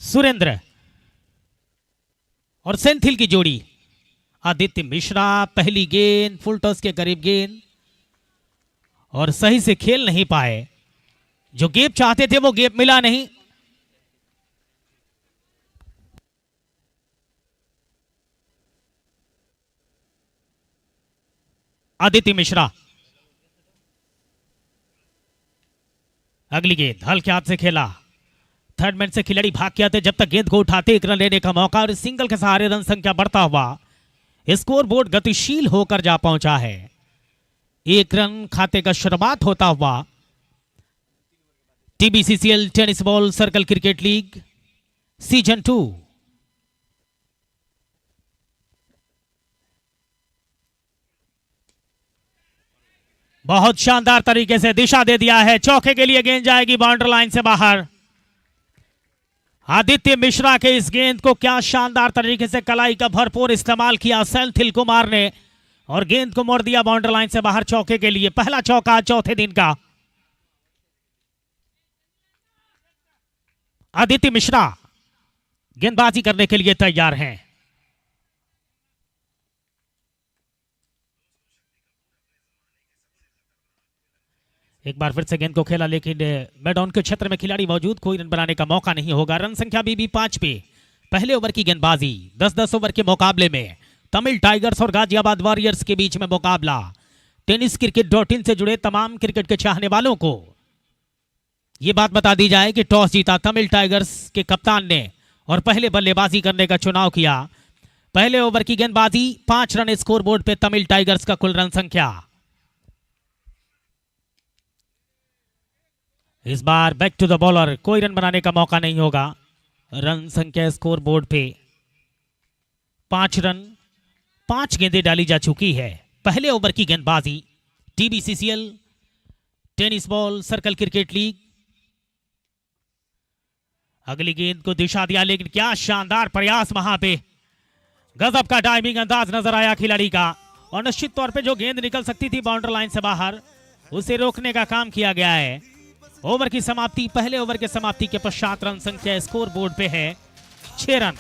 सुरेंद्र और सेंथिल की जोड़ी। आदित्य मिश्रा पहली गेंद फुल टॉस के करीब गेंद और सही से खेल नहीं पाए। जो गेप चाहते थे वो गेप मिला नहीं। आदित्य मिश्रा अगली गेंद हल्के हाथ से खेला। थर्ड मैन से खिलाड़ी भाग के आते जब तक गेंद को उठाते एक रन लेने का मौका और सिंगल के सहारे रन संख्या बढ़ता हुआ स्कोर बोर्ड गतिशील होकर जा पहुंचा है। एक रन खाते का शुरुआत होता हुआ TBCCL tennis ball circle cricket league season 2। बहुत शानदार तरीके से दिशा दे दिया है। चौके के लिए गेंद जाएगी बाउंड्री लाइन से बाहर। आदित्य मिश्रा के इस गेंद को क्या शानदार तरीके से कलाई का भरपूर इस्तेमाल किया सेंथिल कुमार ने और गेंद को मोड़ दिया बाउंड्री लाइन से बाहर चौके के लिए। पहला चौका चौथे दिन का। आदित्य मिश्रा गेंदबाजी करने के लिए तैयार हैं। एक बार फिर से गेंद को खेला लेकिन मैदान के क्षेत्र में खिलाड़ी मौजूद, कोई रन बनाने का मौका नहीं होगा। रन संख्या भी 5 पे। पहले ओवर की गेंदबाजी 10-10 ओवर के मुकाबले में तमिल टाइगर्स और गाजियाबाद वॉरियर्स के बीच में मुकाबला। टेनिस क्रिकेट.in से जुड़े तमाम क्रिकेट के चाहने वालों को यह बात बता दी जाए कि टॉस जीता तमिल टाइगर्स के कप्तान ने और पहले बल्लेबाजी करने का चुनाव किया। पहले ओवर की गेंदबाजी 5 रन स्कोरबोर्ड पे तमिल टाइगर्स का कुल रन संख्या। इस बार बैक टू द बॉलर, कोई रन बनाने का मौका नहीं होगा। रन संख्या स्कोर बोर्ड पे 5 रन 5 गेंदें डाली जा चुकी है। पहले ओवर की गेंदबाजी TBCCL tennis ball circle cricket league. अगली गेंद को दिशा दिया लेकिन क्या शानदार प्रयास, वहां पे गजब का टाइमिंग अंदाज नजर आया खिलाड़ी का और निश्चित तौर पे जो गेंद निकल सकती थी बाउंड्री लाइन से बाहर उसे रोकने का काम किया गया है। ओवर की समाप्ति, पहले ओवर के समाप्ति के पश्चात रन संख्या स्कोर बोर्ड पे है 6 रन।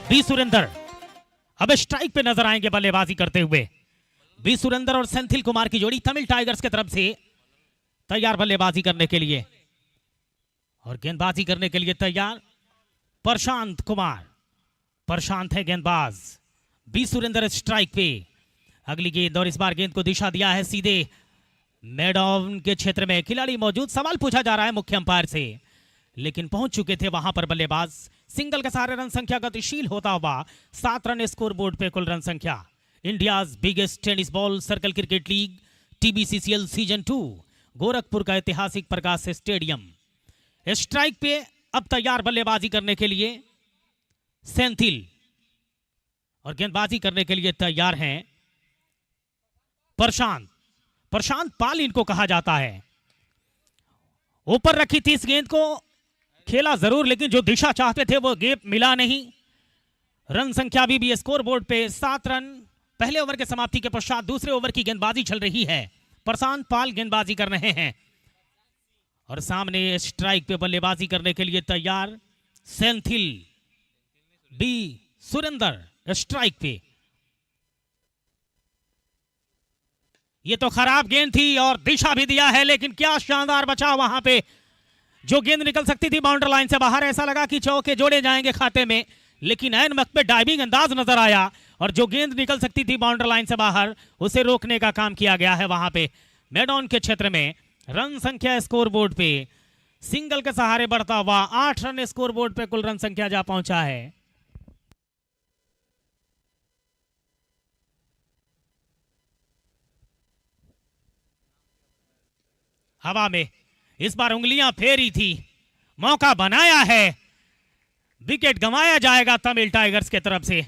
बी सुरेंद्र अब स्ट्राइक पे नजर आएंगे बल्लेबाजी करते हुए। बी सुरेंद्र और सेंथिल कुमार की जोड़ी तमिल टाइगर्स की तरफ से तैयार बल्लेबाजी करने के लिए और गेंदबाजी करने के लिए तैयार प्रशांत कुमार। प्रशांत है गेंदबाज, बी सुरेंद्र स्ट्राइक पे। अगली गेंद और इस बार गेंद को दिशा दिया है सीधे मैदान के क्षेत्र में। खिलाड़ी मौजूद, सवाल पूछा जा रहा है मुख्य अंपायर से लेकिन पहुंच चुके थे वहां पर बल्लेबाज। सिंगल के सहारे रन संख्या गतिशील होता हुआ 7 रन स्कोर बोर्ड पे कुल रन संख्या। India's biggest tennis ball circle cricket league TBCCL season 2 Gorakhpur का ऐतिहासिक प्रकाश स्टेडियम। स्ट्राइक पे अब तैयार बल्लेबाजी करने के लिए सेंथिल और गेंदबाजी करने के लिए तैयार हैं प्रशांत। प्रशांत पाल इनको कहा जाता है। ऊपर रखी थी इस गेंद को, खेला जरूर लेकिन जो दिशा चाहते थे वो गेप मिला नहीं। रन संख्या भी स्कोर बोर्ड पे 7 रन। पहले ओवर के समाप्ति के पश्चात दूसरे ओवर की गेंदबाजी चल रही है। प्रशांत पाल गेंदबाजी कर रहे हैं और सामने स्ट्राइक पे बल्लेबाजी करने के लिए तैयार सेंथिल। बी सुरेंद्र स्ट्राइक पे। ये तो खराब गेंद थी और दिशा भी दिया है लेकिन क्या शानदार बचाव वहां पे। जो गेंद निकल सकती थी बाउंड्री लाइन से बाहर, ऐसा लगा कि चौके जोड़े जाएंगे खाते में लेकिन ऐन वक्त पे डाइविंग अंदाज नजर आया और जो गेंद निकल सकती थी बाउंड्री लाइन से बाहर उसे रोकने का काम किया गया है वहां पे मैदान के क्षेत्र में। रन संख्या स्कोर बोर्ड पे सिंगल के सहारे बढ़ता हुआ 8 रन स्कोर बोर्ड पे कुल रन संख्या जा पहुंचा है। हवा में, इस बार उंगलियां फेरी थी, मौका बनाया है, विकेट गंवाया जाएगा तमिल टाइगर्स के तरफ से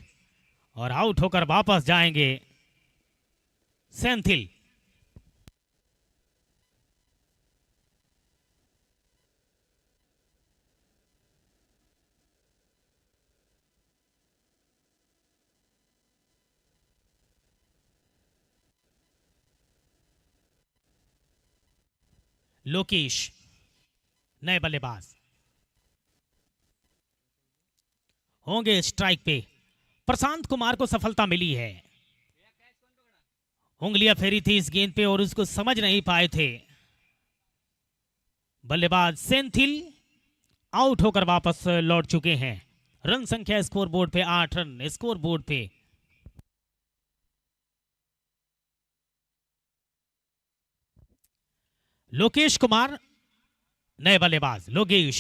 और आउट होकर वापस जाएंगे सेंथिल। लोकेश नए बल्लेबाज होंगे स्ट्राइक पे। प्रशांत कुमार को सफलता मिली है, उंगलियां फेरी थी इस गेंद पे और उसको समझ नहीं पाए थे। बल्लेबाज सेंथिल आउट होकर वापस लौट चुके हैं। रन संख्या स्कोर बोर्ड पे 8 रन स्कोर बोर्ड पे। लोकेश कुमार नए बल्लेबाज। लोकेश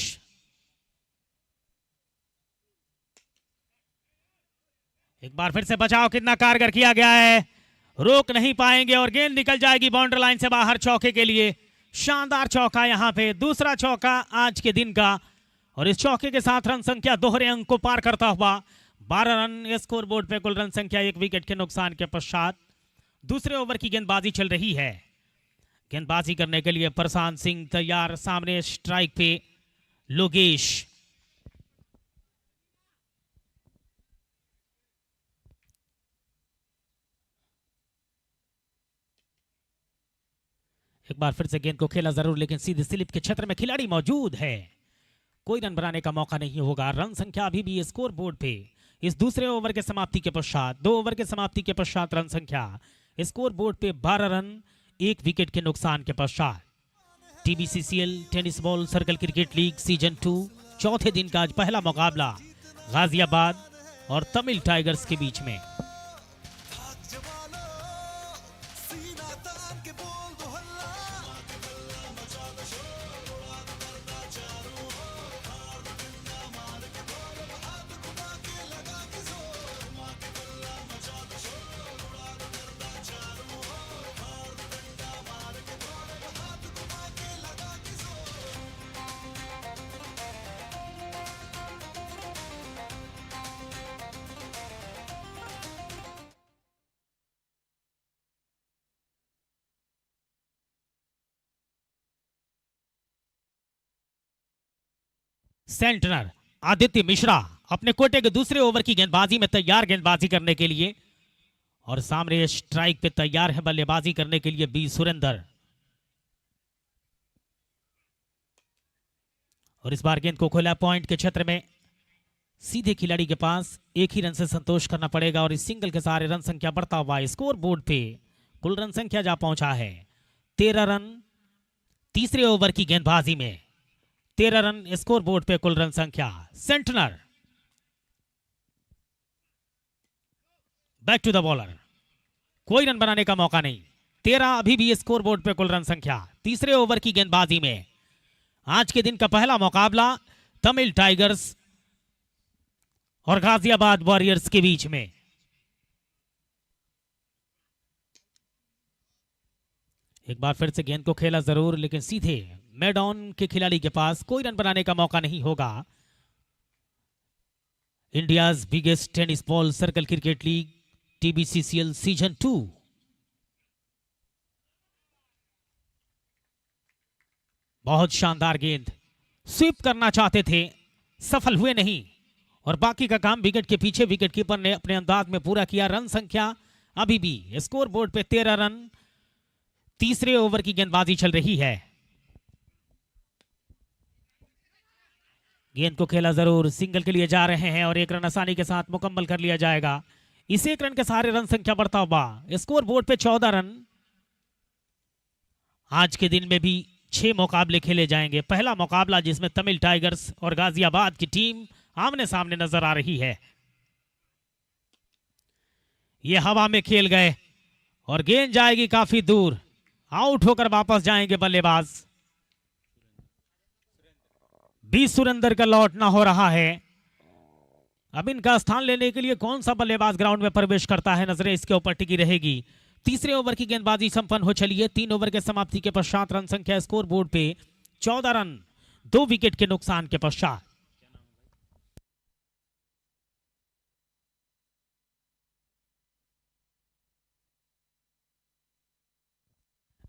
एक बार फिर से बचाव कितना कारगर किया गया है, रोक नहीं पाएंगे और गेंद निकल जाएगी बाउंड्री लाइन से बाहर चौके के लिए। शानदार चौका यहां पे, दूसरा चौका आज के दिन का और इस चौके के साथ रन संख्या दोहरे अंक को पार करता हुआ 12 रन स्कोर बोर्ड पे। कुल रन संख्या 1 विकेट के नुकसान के पश्चात दूसरे ओवर की गेंदबाजी चल रही है। गेंदबाजी करने के लिए प्रशांत सिंह तैयार, सामने स्ट्राइक पे लोकेश। एक बार फिर से गेंद को खेला जरूर, लेकिन सीधे स्लिप के क्षेत्र में खिलाड़ी मौजूद है, कोई रन बनाने का मौका नहीं होगा। रन संख्या अभी भी स्कोर बोर्ड पे इस दूसरे ओवर के समाप्ति के पश्चात, 2 ओवर के समाप्ति के पश्चात रन संख्या स्कोर बोर्ड पे 12 रन 1 विकेट के नुकसान के पश्चात। TBCCL tennis ball circle cricket league season 2 चौथे दिन का आज पहला मुकाबला गाजियाबाद और तमिल टाइगर्स के बीच में। सेंटनर आदित्य मिश्रा अपने कोटे के दूसरे ओवर की गेंदबाजी में तैयार, गेंदबाजी करने के लिए और सामने स्ट्राइक पे तैयार है बल्लेबाजी करने के लिए बी सुरेंदर। और इस बार गेंद को खोला पॉइंट के क्षेत्र में, सीधे खिलाड़ी के पास एक ही रन से संतोष करना पड़ेगा और इस सिंगल के सहारे रन संख्या बढ़ता हुआ स्कोर बोर्ड पे कुल रन संख्या जा पहुंचा है 13 रन। तीसरे ओवर की गेंदबाजी में 13 रन स्कोर बोर्ड पे कुल रन संख्या। Santner back to the bowler, कोई रन बनाने का मौका नहीं, 13 अभी भी स्कोर बोर्ड पे कुल रन संख्या। तीसरे ओवर की गेंदबाजी में आज के दिन का पहला मुकाबला तमिल टाइगर्स और गाजियाबाद वॉरियर्स के बीच में। एक बार फिर से गेंद को खेला जरूर, लेकिन सीधे मैदान के खिलाड़ी के पास कोई रन बनाने का मौका नहीं होगा। India's biggest tennis ball circle cricket league TBCCL season 2 बहुत शानदार गेंद, स्वीप करना चाहते थे, सफल हुए नहीं और बाकी का काम विकेट के पीछे विकेट कीपर ने अपने अंदाज में पूरा किया। रन संख्या अभी भी स्कोर बोर्ड पे 13 रन। तीसरे ओवर की गेंदबाजी चल रही है, गेंद को खेला जरूर, सिंगल के लिए जा रहे हैं और 1 रन आसानी के साथ मुकम्मल कर लिया जाएगा। इस 1 रन के सारे रन संख्या बढ़ता हुआ स्कोर बोर्ड पे 14 रन। आज के दिन में भी 6 मुकाबले खेले जाएंगे। पहला मुकाबला जिसमें तमिल टाइगर्स और गाजियाबाद की टीम आमने सामने नजर आ रही है। ये हवा में खेल गए और गेंद जाएगी काफी दूर, आउट होकर वापस जाएंगे बल्लेबाज। बी सुरेंदर का लौटना हो रहा है। अब इनका स्थान लेने के लिए कौन सा बल्लेबाज ग्राउंड में प्रवेश करता है, नजरें इसके ऊपर टिकी रहेगी। तीसरे ओवर की गेंदबाजी संपन्न हो चली है। 3 ओवर के समाप्ति के पश्चात रन संख्या स्कोर बोर्ड पे 14 रन 2 विकेट के नुकसान के पश्चात।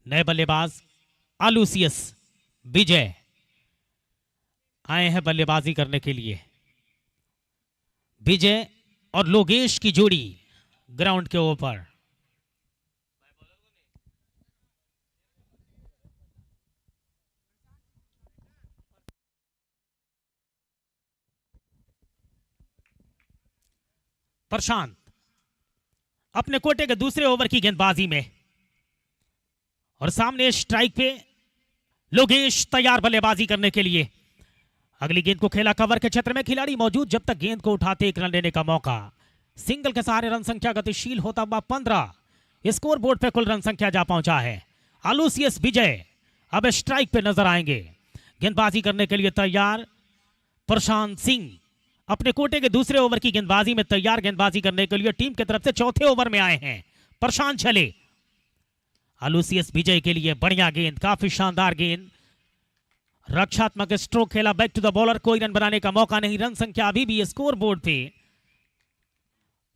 नए बल्लेबाज आलूसियस विजय आए हैं बल्लेबाजी करने के लिए। विजय और लोगेश की जोड़ी ग्राउंड के ऊपर। प्रशांत अपने कोटे के दूसरे ओवर की गेंदबाजी में और सामने स्ट्राइक पे लोगेश तैयार बल्लेबाजी करने के लिए। अगली गेंद को खेला कवर के क्षेत्र में, खिलाड़ी मौजूद जब तक गेंद को उठाते 1 रन लेने का मौका। सिंगल के सहारे रन संख्या गतिशील होता हुआ 15। स्कोर बोर्ड पे कुल रन संख्या जा पहुंचा है। आलूसियस विजय अब स्ट्राइक पे नजर आएंगे। गेंदबाजी करने के लिए तैयार प्रशांत सिंह अपने कोटे के दूसरे ओवर की गेंदबाजी में तैयार। गेंदबाजी करने के लिए टीम की तरफ से चौथे ओवर में आए हैं प्रशांत चले। आलूसियस विजय के लिए बढ़िया गेंद, काफी शानदार गेंद, रक्षात्मक स्ट्रोक खेला बैक टू द बॉलर। कोई रन बनाने का मौका नहीं। रन संख्या अभी भी स्कोर बोर्ड पे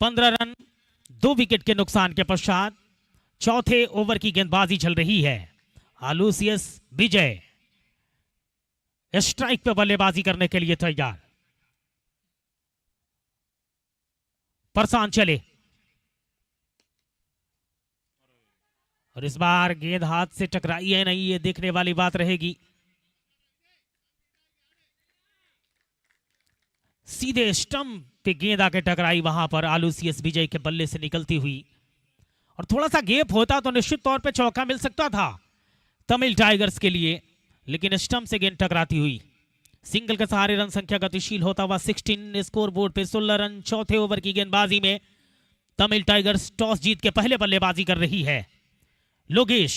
15 रन 2 विकेट के नुकसान के पश्चात चौथे ओवर की गेंदबाजी चल रही है। आलूसियस विजय स्ट्राइक पे बल्लेबाजी करने के लिए तैयार। प्रशांत चले और इस बार गेंद हाथ से टकराई है नहीं, ये देखने वाली बात रहेगी। सीधे स्टंप पे गेंद आके टकराई वहां पर आलूसियस विजय के बल्ले से निकलती हुई। और थोड़ा सा गैप होता तो निश्चित तौर पे चौका मिल सकता था तमिल टाइगर्स के लिए, लेकिन स्टंप से गेंद टकराती हुई। सिंगल के सहारे रन संख्या गतिशील होता हुआ 16। स्कोर बोर्ड पे 16 रन। चौथे ओवर की गेंदबाजी में तमिल टाइगर्स टॉस जीत के पहले बल्लेबाजी कर रही है। लोगेश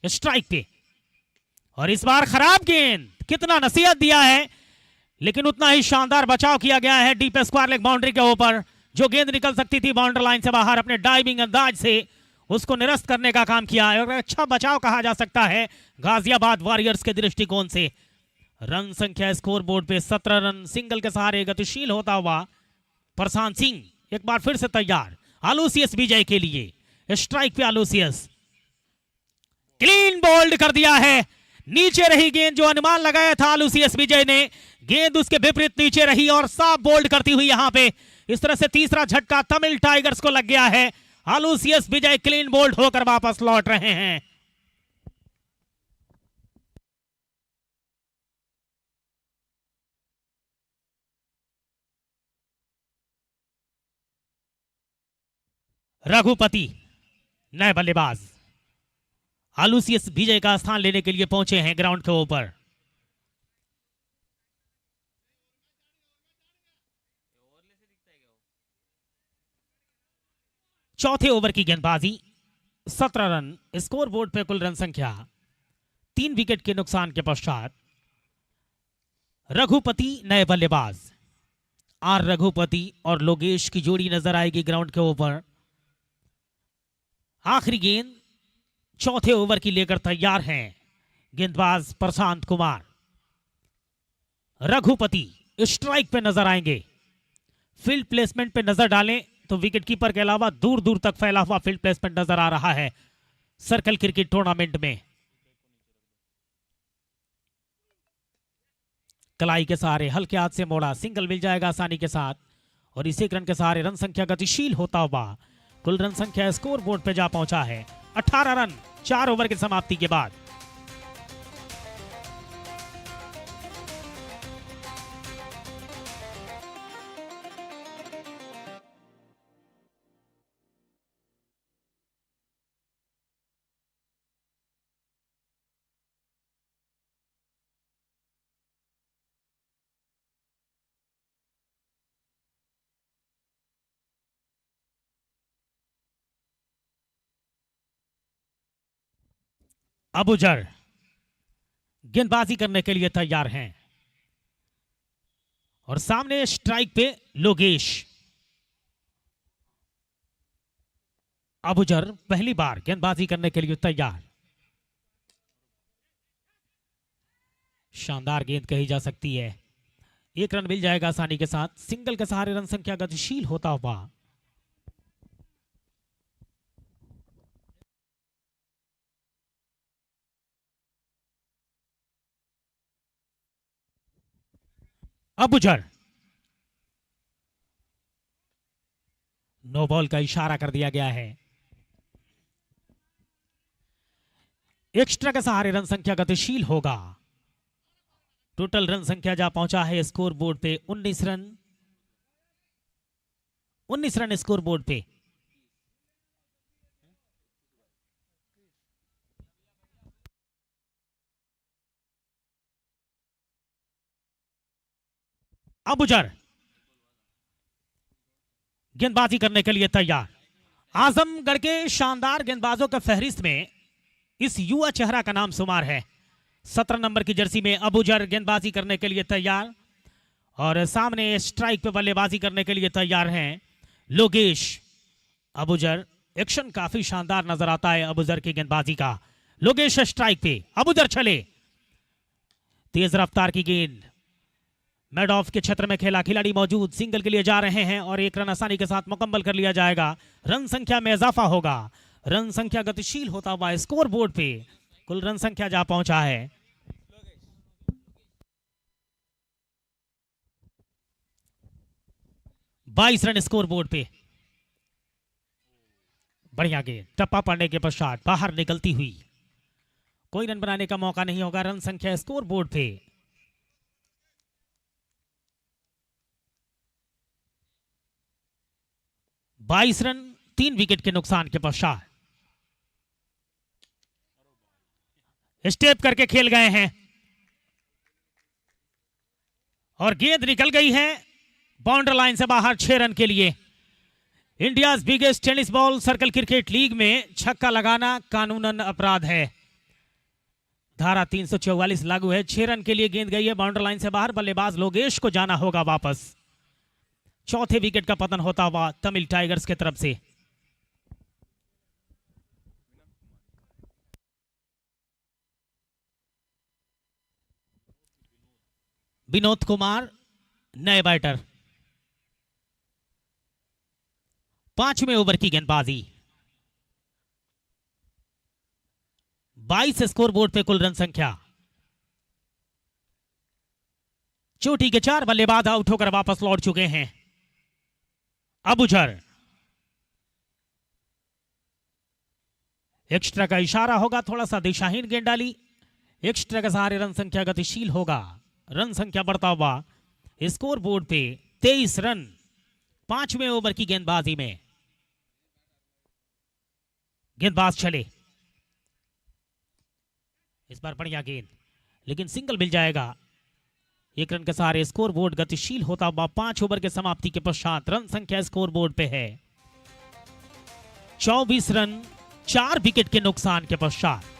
स्ट्राइक पे और इस बार खराब गेंद, कितना नसीहत दिया है लेकिन उतना ही शानदार बचाव किया गया है डीप स्क्वायर लेग बाउंड्री के ऊपर। जो गेंद निकल सकती थी बाउंड्री लाइन से बाहर, अपने डाइविंग अंदाज से उसको निरस्त करने का काम किया है और अच्छा बचाव कहा जा सकता है गाजियाबाद वॉरियर्स के दृष्टिकोण से। रन संख्या स्कोर बोर्ड पे 17 रन। सिंगल के सहारे गतिशील होता हुआ प्रशांत सिंह एक बार फिर से तैयार आलूसियस विजय के लिए। स्ट्राइक पे आलूसियस क्लीन बोल्ड कर दिया है। नीचे रही गेंद, जो अनुमान लगाया था आलूसियस विजय ने, गेंद उसके विपरीत नीचे रही और साफ बोल्ड करती हुई यहां पे। इस तरह से तीसरा झटका तमिल टाइगर्स को लग गया है। आलूसियस विजय क्लीन बोल्ड होकर वापस लौट रहे हैं। रघुपति नए बल्लेबाज आलूसियस विजय का स्थान लेने के लिए पहुंचे हैं ग्राउंड के ऊपर। चौथे ओवर की गेंदबाजी 17 रन। स्कोर बोर्ड पे कुल रन संख्या 3 विकेट के नुकसान के पश्चात रघुपति नए बल्लेबाज। आर रघुपति और लोगेश की जोड़ी नजर आएगी ग्राउंड के ऊपर। आखिरी गेंद चौथे ओवर की लेकर तैयार हैं गेंदबाज प्रशांत कुमार। रघुपति स्ट्राइक पे नजर आएंगे। फील्ड प्लेसमेंट पे नजर डालें तो विकेटकीपर के अलावा दूर दूर तक फैला हुआ फील्ड प्लेसमेंट नजर आ रहा है सर्कल क्रिकेट टूर्नामेंट में। कलाई के सहारे हल्के हाथ से मोड़ा, सिंगल मिल जाएगा आसानी के साथ और इसी रन के सहारे रन संख्या गतिशील होता हुआ कुल रन संख्या स्कोर बोर्ड पे जा पहुंचा है 18 रन 4 ओवर की समाप्ति के बाद। अबुजर गेंदबाजी करने के लिए तैयार हैं और सामने स्ट्राइक पे लोगेश। अबुजर पहली बार गेंदबाजी करने के लिए तैयार। शानदार गेंद कही जा सकती है। एक रन मिल जाएगा आसानी के साथ। सिंगल के सहारे रन संख्या गतिशील होता हुआ। अबुजर नो बॉल का इशारा कर दिया गया है। एक्स्ट्रा के सहारे रन संख्या गतिशील होगा। टोटल रन संख्या जा पहुंचा है स्कोर बोर्ड पे 19 रन। 19 रन स्कोर बोर्ड पे। अबुजर गेंदबाजी करने के लिए तैयार। आजमगढ़ के शानदार गेंदबाजों के फहरिस्त में इस युवा चेहरा का नाम शुमार है। 17 नंबर की जर्सी में अबुजर गेंदबाजी करने के लिए तैयार और सामने स्ट्राइक पे बल्लेबाजी करने के लिए तैयार हैं लोकेश। अबुजर एक्शन काफी शानदार नजर आता है अबुजर की गेंदबाजी का। लोकेश स्ट्राइक पे, अबुजर चले। तेज रफ्तार की गेंद मिड ऑफ के क्षेत्र में खेला, खिलाड़ी मौजूद, सिंगल के लिए जा रहे हैं और एक रन आसानी के साथ मुकम्मल कर लिया जाएगा। रन संख्या में इजाफा होगा। रन संख्या गतिशील होता हुआ स्कोर बोर्ड पे कुल रन संख्या जा पहुंचा है 22 रन स्कोर बोर्ड पे। बढ़िया गेंद टप्पा पड़ने के पश्चात बाहर निकलती हुई। कोई रन बनाने का मौका नहीं होगा। रन संख्या स्कोर बोर्ड पे 22 रन 3 विकेट के नुकसान के पश्चात। स्टेप करके खेल गए हैं और गेंद निकल गई है बाउंड्री लाइन से बाहर 6 रन के लिए। India biggest tennis ball circle cricket league में छक्का लगाना कानूनन अपराध है। धारा 344 लागू है। 6 रन के लिए गेंद गई है बाउंड्री लाइन से बाहर। बल्लेबाज लोकेश को जाना होगा वापस। चौथे विकेट का पतन होता हुआ तमिल टाइगर्स की तरफ से। विनोद कुमार नए बैटर। 5वें ओवर की गेंदबाजी। 22 स्कोर बोर्ड पे कुल रन संख्या। चोटी के 4 बल्लेबाज आउट होकर वापस लौट चुके हैं। अबुजर एक्स्ट्रा का इशारा होगा। थोड़ा सा दिशाहीन गेंद डाली। एक्स्ट्रा के सहारे रन संख्या गतिशील होगा। रन संख्या बढ़ता हुआ स्कोर बोर्ड पे 23 रन 5वें ओवर की गेंदबाजी में। गेंदबाज चले। इस बार बढ़िया गेंद, लेकिन सिंगल मिल जाएगा। 1 रन के सहारे स्कोर बोर्ड गतिशील होता हुआ 5 ओवर के समाप्ति के पश्चात रन संख्या स्कोर बोर्ड पे है 24 रन 4 विकेट के नुकसान के पश्चात।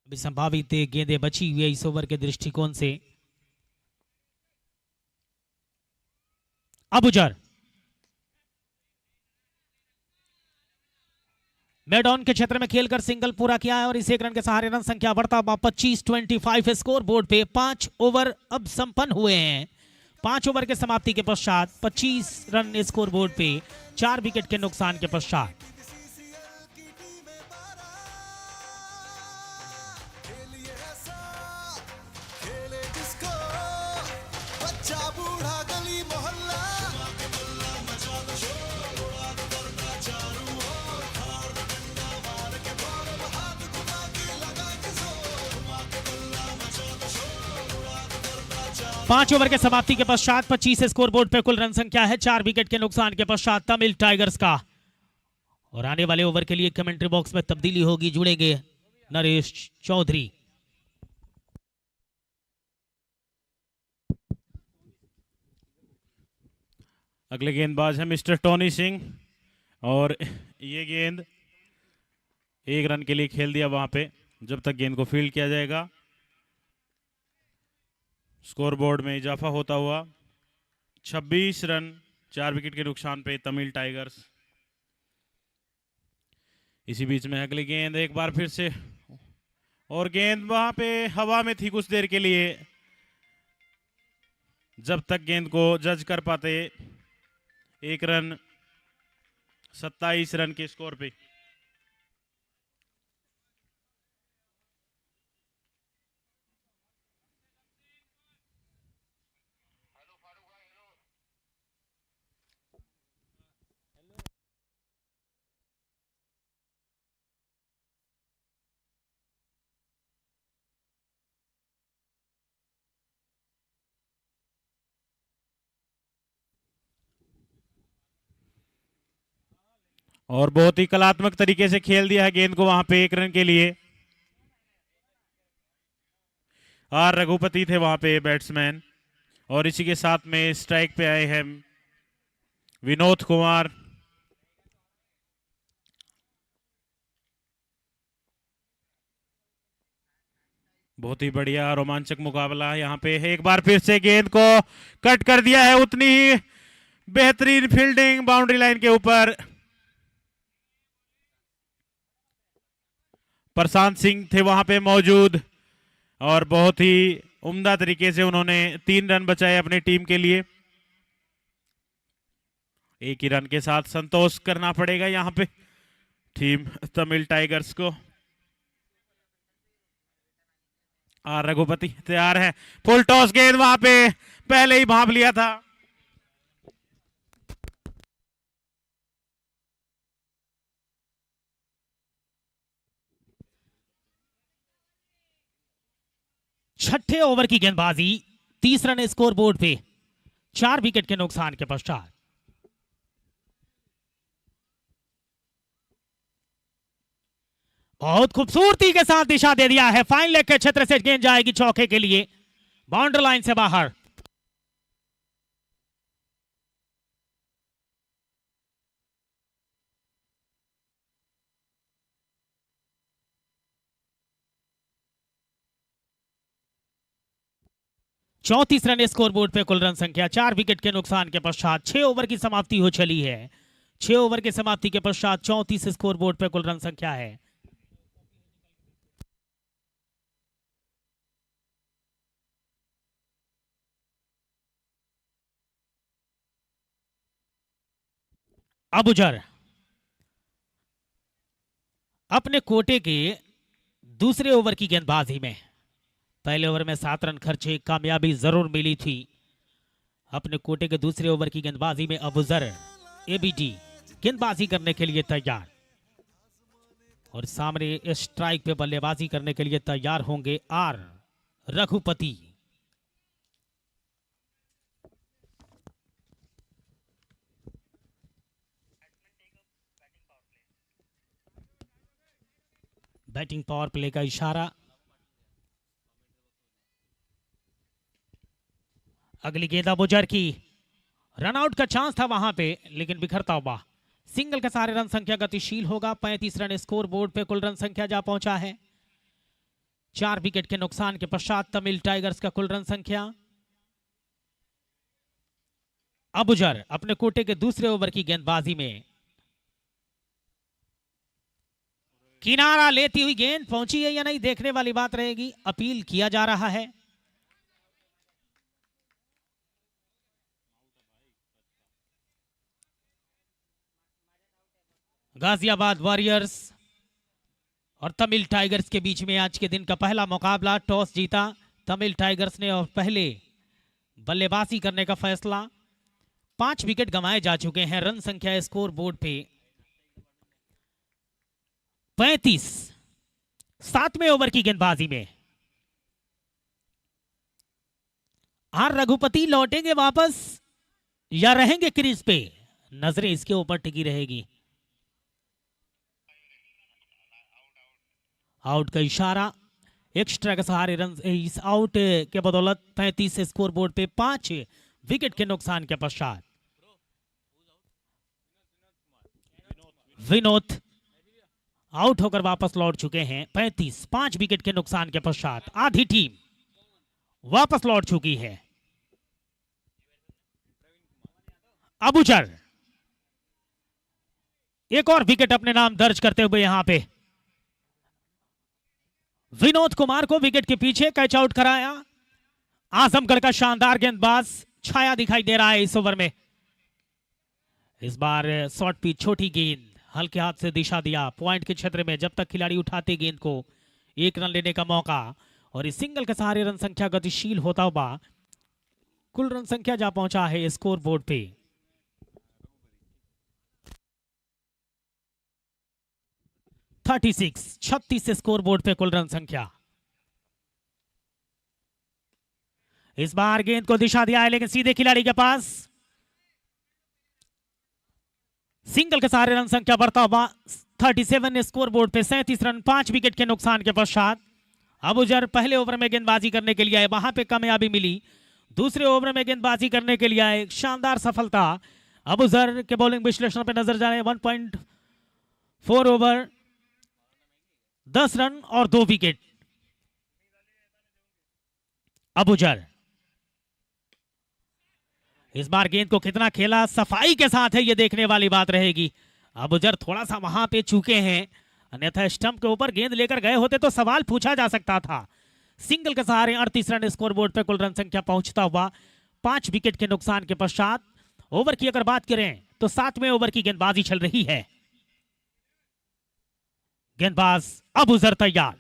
अभी संभावित गेंदें बची हुई है इस ओवर के दृष्टिकोण से। अबुजर मैदान के क्षेत्र में खेलकर सिंगल पूरा किया है और इस 1 रन के सहारे रन संख्या बढ़ता हुआ 25-25 स्कोर बोर्ड पे। 5 ओवर अब संपन्न हुए हैं। 5 ओवर के समाप्ति के पश्चात 25 रन स्कोर बोर्ड पे 4 विकेट के नुकसान के पश्चात। पांच ओवर के समाप्ति के पश्चात 25 स्कोर बोर्ड पे कुल रन संख्या है 4 विकेट के नुकसान के पश्चात तमिल टाइगर्स का। और आने वाले ओवर के लिए कमेंट्री बॉक्स में तब्दीली होगी। जुड़ेंगे नरेश चौधरी। अगले गेंदबाज है मिस्टर टोनी सिंह और ये गेंद 1 रन के लिए खेल दिया वहां पे जब तक गेंद को फील्ड किया जाएगा। स्कोरबोर्ड में इजाफा होता हुआ 26 रन 4 विकेट के नुकसान पे तमिल टाइगर्स। इसी बीच में अगली गेंद एक बार फिर से, और गेंद वहां पे हवा में थी कुछ देर के लिए, जब तक गेंद को जज कर पाते। 1 रन 27 रन के स्कोर पे। और बहुत ही कलात्मक तरीके से खेल दिया है गेंद को वहां पे 1 रन के लिए। आर रघुपति थे वहां पे बैट्समैन, और इसी के साथ में स्ट्राइक पे आए हैं विनोद कुमार। बहुत ही बढ़िया रोमांचक मुकाबला यहां पे है। एक बार फिर से गेंद को कट कर दिया है, उतनी ही बेहतरीन फील्डिंग बाउंड्री लाइन के ऊपर। प्रशांत सिंह थे वहां पे मौजूद, और बहुत ही उम्दा तरीके से उन्होंने 3 रन बचाए अपनी टीम के लिए। 1 ही रन के साथ संतोष करना पड़ेगा यहां पे टीम तमिल टाइगर्स को। आर रघुपति तैयार है, फुल टॉस गेंद वहां पे पहले ही भांप लिया था। छठे ओवर की गेंदबाजी, 30 रन स्कोर बोर्ड पे 4 विकेट के नुकसान के पश्चात। बहुत खूबसूरती के साथ दिशा दे दिया है, फाइन लेग के क्षेत्र से गेंद जाएगी चौके के लिए, बाउंड्री लाइन से बाहर। चौंतीस रन स्कोर बोर्ड पे कुल रन संख्या 4 विकेट के नुकसान के पश्चात 6 ओवर की समाप्ति हो चली है। 6 ओवर की समाप्ति के पश्चात 34 स्कोर बोर्ड पे कुल रन संख्या है। अबुजर अपने कोटे के दूसरे ओवर की गेंदबाजी में, पहले ओवर में 7 रन खर्चे, कामयाबी जरूर मिली थी। अपने कोटे के दूसरे ओवर की गेंदबाजी में अबुजर एबीडी गेंदबाजी करने के लिए तैयार, और सामने स्ट्राइक पे बल्लेबाजी करने के लिए तैयार होंगे R Raghupathi. Batting power play का इशारा। अगली गेंद अबुजर की, रनआउट का चांस था वहां पे, लेकिन बिखरता हुआ सिंगल के सारे रन संख्या गतिशील होगा। 35 रन स्कोर बोर्ड पे कुल रन संख्या जा पहुंचा है। 4 विकेट के नुकसान के पश्चात तमिल टाइगर्स का कुल रन संख्या। अबुजर अपने कोटे के दूसरे ओवर की गेंदबाजी में, किनारा लेती हुई गेंद पहुंची है या नहीं देखने वाली बात रहेगी, अपील किया जा रहा है। गाजियाबाद वॉरियर्स और तमिल टाइगर्स के बीच में आज के दिन का पहला मुकाबला। टॉस जीता तमिल टाइगर्स ने और पहले बल्लेबाजी करने का फैसला। 5 विकेट गंवाए जा चुके हैं। रन संख्या स्कोर बोर्ड पे 35। 7वें ओवर की गेंदबाजी में आर रघुपति लौटेंगे वापस या रहेंगे क्रीज पे, नजरें इसके ऊपर टिकी रहेगी। आउट का इशारा, एक्स्ट्रा के सहारे रन, इस आउट के बदौलत 35 स्कोर बोर्ड पे 5 विकेट के नुकसान के पश्चात विनोद आउट होकर वापस लौट चुके हैं। 35, 5 विकेट के नुकसान के पश्चात आधी टीम वापस लौट चुकी है। अबूजर एक और विकेट अपने नाम दर्ज करते हुए यहां पे विनोद कुमार को विकेट के पीछे कैच आउट कराया। आजमगढ़ का शानदार गेंदबाज छाया दिखाई दे रहा है इस ओवर में। इस बार शॉर्ट पिच छोटी गेंद हल्के हाथ से दिशा दिया पॉइंट के क्षेत्र में। जब तक खिलाड़ी उठाते गेंद को 1 रन लेने का मौका और इस सिंगल के सहारे रन संख्या गतिशील होता हुआ कुल रन संख्या जा पहुंचा है स्कोर बोर्ड पे 36 से स्कोर बोर्ड पे कुल रन संख्या। इस बार गेंद को दिशा दिया है लेकिन सीधे खिलाड़ी के पास। सिंगल के सहारे रन संख्या बढ़ता हुआ 37 स्कोर बोर्ड पे 37 रन 5 विकेट के नुकसान के पश्चात अबूजर पहले ओवर में गेंदबाजी करने के लिए आए, वहां पे कामयाबी मिली। दूसरे ओवर में गेंदबाजी करने के लिए आए, शानदार सफलता। अबूजर के बॉलिंग विश्लेषण पे नजर जाए 1.4 ओवर 10 रन और 2 विकेट। अबूजर इस बार गेंद को कितना खेला सफाई के साथ है, ये देखने वाली बात रहेगी। अबूजर थोड़ा सा वहां पे चूके हैं, अन्यथा स्टंप के ऊपर गेंद लेकर गए होते तो सवाल पूछा जा सकता था। सिंगल के सहारे 38 रन स्कोरबोर्ड पर कुल रन संख्या पहुंचता हुआ 5 विकेट के नुकसान के पश्चात। ओवर की अगर बात करें तो 7वें ओवर की गेंदबाजी चल रही है। गेंदबाज अबूजर तैयार,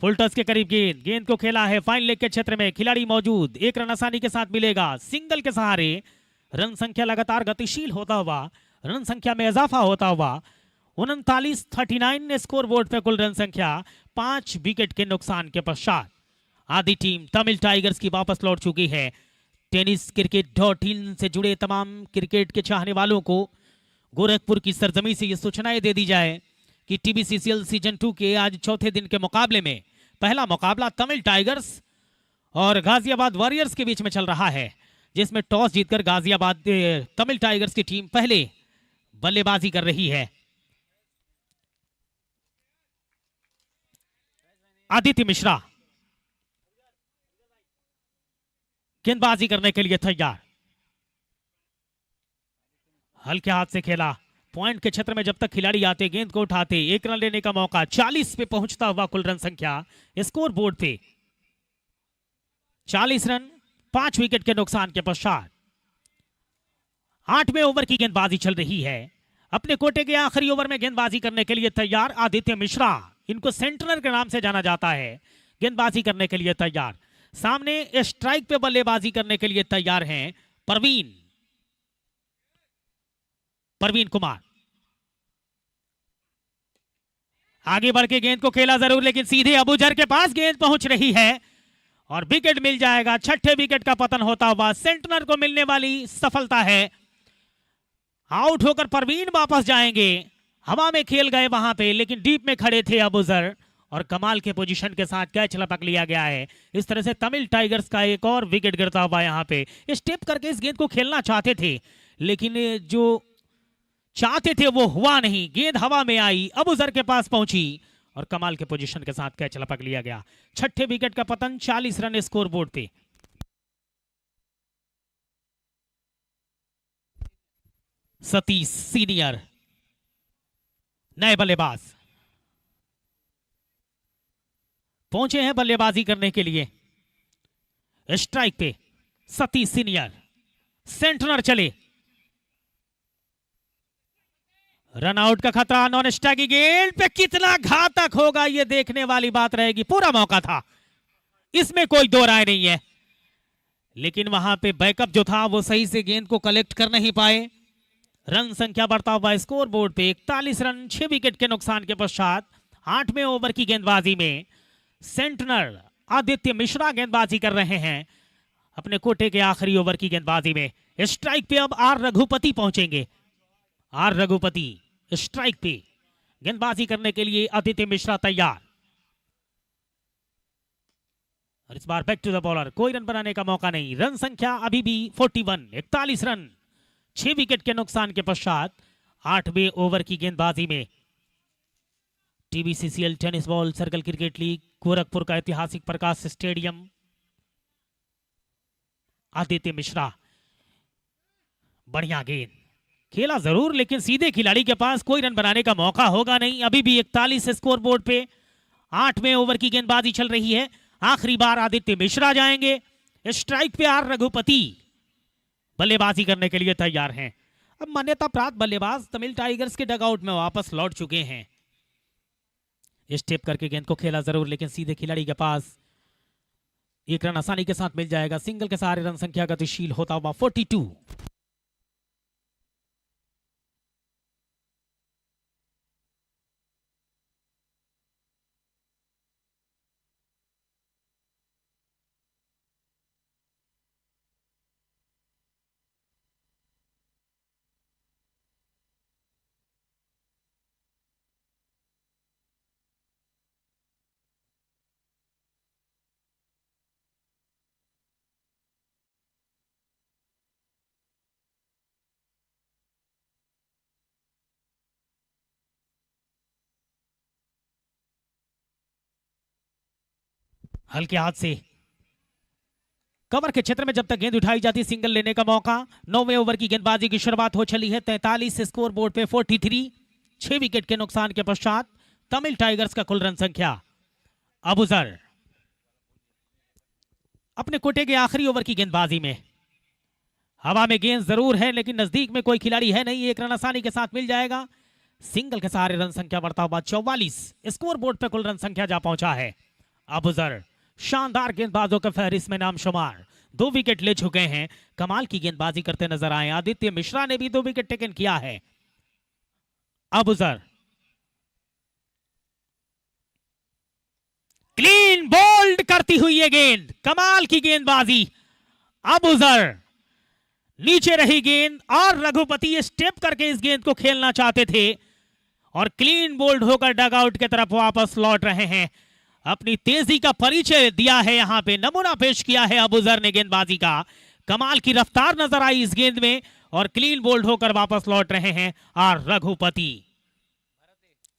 फुल टच के करीब गेंद को खेला है फाइन लेग के क्षेत्र में, खिलाड़ी मौजूद, 1 रन आसानी के साथ मिलेगा। सिंगल के सहारे रन संख्या लगातार गतिशील होता हुआ, रन संख्या में इजाफा होता हुआ 39 स्कोर बोर्ड पे कुल रन संख्या 5 विकेट के नुकसान के पश्चात। आधी टीम तमिल टाइगर्स की वापस लौट चुकी है। टेनिस क्रिकेट.in से जुड़े तमाम क्रिकेट के चाहने वालों को गोरखपुर की सरजमी से ये सूचनाएं दे दी जाए कि TBCCL सीजन 2 के आज चौथे दिन के मुकाबले में पहला मुकाबला तमिल टाइगर्स और गाजियाबाद वॉरियर्स के बीच में चल रहा है, जिसमें टॉस जीतकर गाजियाबाद तमिल टाइगर्स की टीम पहले बल्लेबाजी कर रही है। आदित्य मिश्रा गेंदबाजी करने के लिए तैयार, हल्के हाथ से खेला पॉइंट के क्षेत्र में। जब तक खिलाड़ी आते गेंद को उठाते 1 रन लेने का मौका, 40 पे पहुंचता हुआ कुल रन संख्या स्कोर बोर्ड पे 40 रन 5 विकेट के नुकसान के पश्चात। 8वें ओवर की गेंदबाजी चल रही है। अपने कोटे के आखिरी ओवर में गेंदबाजी करने के लिए तैयार आदित्य मिश्रा, इनको सेंटनर के नाम से जाना जाता है, गेंदबाजी करने के लिए तैयार। सामने स्ट्राइक पे बल्लेबाजी करने के लिए तैयार हैं परवीन कुमार। आगे बढ़ के गेंद को खेला जरूर, लेकिन सीधे अबूजर के पास गेंद पहुंच रही है और विकेट मिल जाएगा। 6ठे विकेट का पतन होता हुआ सेंटनर को मिलने वाली सफलता है। आउट होकर परवीन वापस जाएंगे। हवा में खेल गए वहां पे, लेकिन डीप में खड़े थे अबूजर और कमाल के पोजीशन के साथ कैच लपक लिया गया है। इस तरह से तमिल टाइगर्स का एक और विकेट गिरता हुआ यहां पे। स्टेप करके इस गेंद को खेलना चाहते थे, लेकिन जो चाहते थे वो हुआ नहीं। गेंद हवा में आई, अबूजर के पास पहुंची और कमाल के पोजीशन के साथ कैच लपक लिया गया। 6ठे विकेट का पतन, 40 रन स्कोर बोर्ड पे। सतीश सीनियर नए बल्लेबाज पहुंचे हैं बल्लेबाजी करने के लिए। स्ट्राइक पे सतीश सीनियर, सेंटनर चले, रन आउट का खतरा, नॉन स्ट्राइक गेंद पे कितना घातक होगा ये देखने वाली बात रहेगी। पूरा मौका था, इसमें कोई दो राय नहीं है, लेकिन वहां पे बैकअप जो था वो सही से गेंद को कलेक्ट कर नहीं पाए। रन संख्या बढ़ता हुआ स्कोर बोर्ड पे 41 रन 6 विकेट के नुकसान के पश्चात। 8वें ओवर की गेंदबाजी में सेंटनर आदित्य मिश्रा गेंदबाजी कर रहे हैं अपने कोटे के आखिरी ओवर की गेंदबाजी में। स्ट्राइक पे अब आर रघुपति पहुंचेंगे। आर रघुपति स्ट्राइक पे गेंदबाजी करने के लिए आदित्य मिश्रा तैयार। और इस बार बैक टू द बॉलर, कोई रन बनाने का मौका नहीं। रन संख्या अभी भी 41, 41 रन 6 विकेट के नुकसान के पश्चात। 8वें ओवर की गेंदबाजी में TBCCL tennis ball circle cricket league Gorakhpur का ऐतिहासिक प्रकाश स्टेडियम। आदित्य मिश्रा बढ़िया गेंद खेला जरूर, लेकिन सीधे खिलाड़ी के पास कोई रन बनाने का मौका होगा नहीं। अभी भी 41 स्कोर बोर्ड पे 8वें ओवर की गेंदबाजी चल रही है। आखिरी बार आदित्य मिश्रा जाएंगे। स्ट्राइक पे आर रघुपति बल्लेबाजी करने के लिए तैयार हैं। अब मान्यता प्राप्त बल्लेबाज तमिल टाइगर्स के डगआउट में वापस लौट चुके हैं। स्टेप करके गेंद को खेला जरूर, लेकिन सीधे खिलाड़ी के पास एक रन आसानी के साथ मिल जाएगा। सिंगल के सहारे रन संख्या गतिशील होता हुआ 42। हल्के हाथ से कवर के क्षेत्र में जब तक गेंद उठाई जाती, सिंगल लेने का मौका। 9वें ओवर की गेंदबाजी की शुरुआत हो चली है। 43 स्कोर बोर्ड पे 43। 6 विकेट के नुकसान के पश्चात तमिल टाइगर्स का कुल रन संख्या। अबुजर अपने कोटे के आखिरी ओवर की गेंदबाजी में हवा में गेंद जरूर है, लेकिन नजदीक में कोई खिलाड़ी है नहीं। एक रन आसानी के साथ मिल जाएगा। सिंगल के सहारे रन संख्या बढ़ता हुआ 44। स्कोर बोर्ड पे कुल रन संख्या जा पहुंचा है। अबुजर शानदार गेंदबाजों के फहरिस्त में नाम शुमार। 2 विकेट ले चुके हैं। कमाल की गेंदबाजी करते नजर आए। आदित्य मिश्रा ने भी 2 विकेट टेकन किया है। अबुजर क्लीन बोल्ड करती हुई ये गेंद, कमाल की गेंदबाजी। अबुजर नीचे रही गेंद और रघुपति स्टेप करके इस गेंद को खेलना चाहते थे और क्लीन बोल्ड होकर डगआउट की तरफ वापस लौट रहे हैं। अपनी तेजी का परिचय दिया है, यहां पे नमूना पेश किया है अबुजर ने गेंदबाजी का। कमाल की रफ्तार नजर आई इस गेंद में और क्लीन बोल्ड होकर वापस लौट रहे हैं आर रघुपति।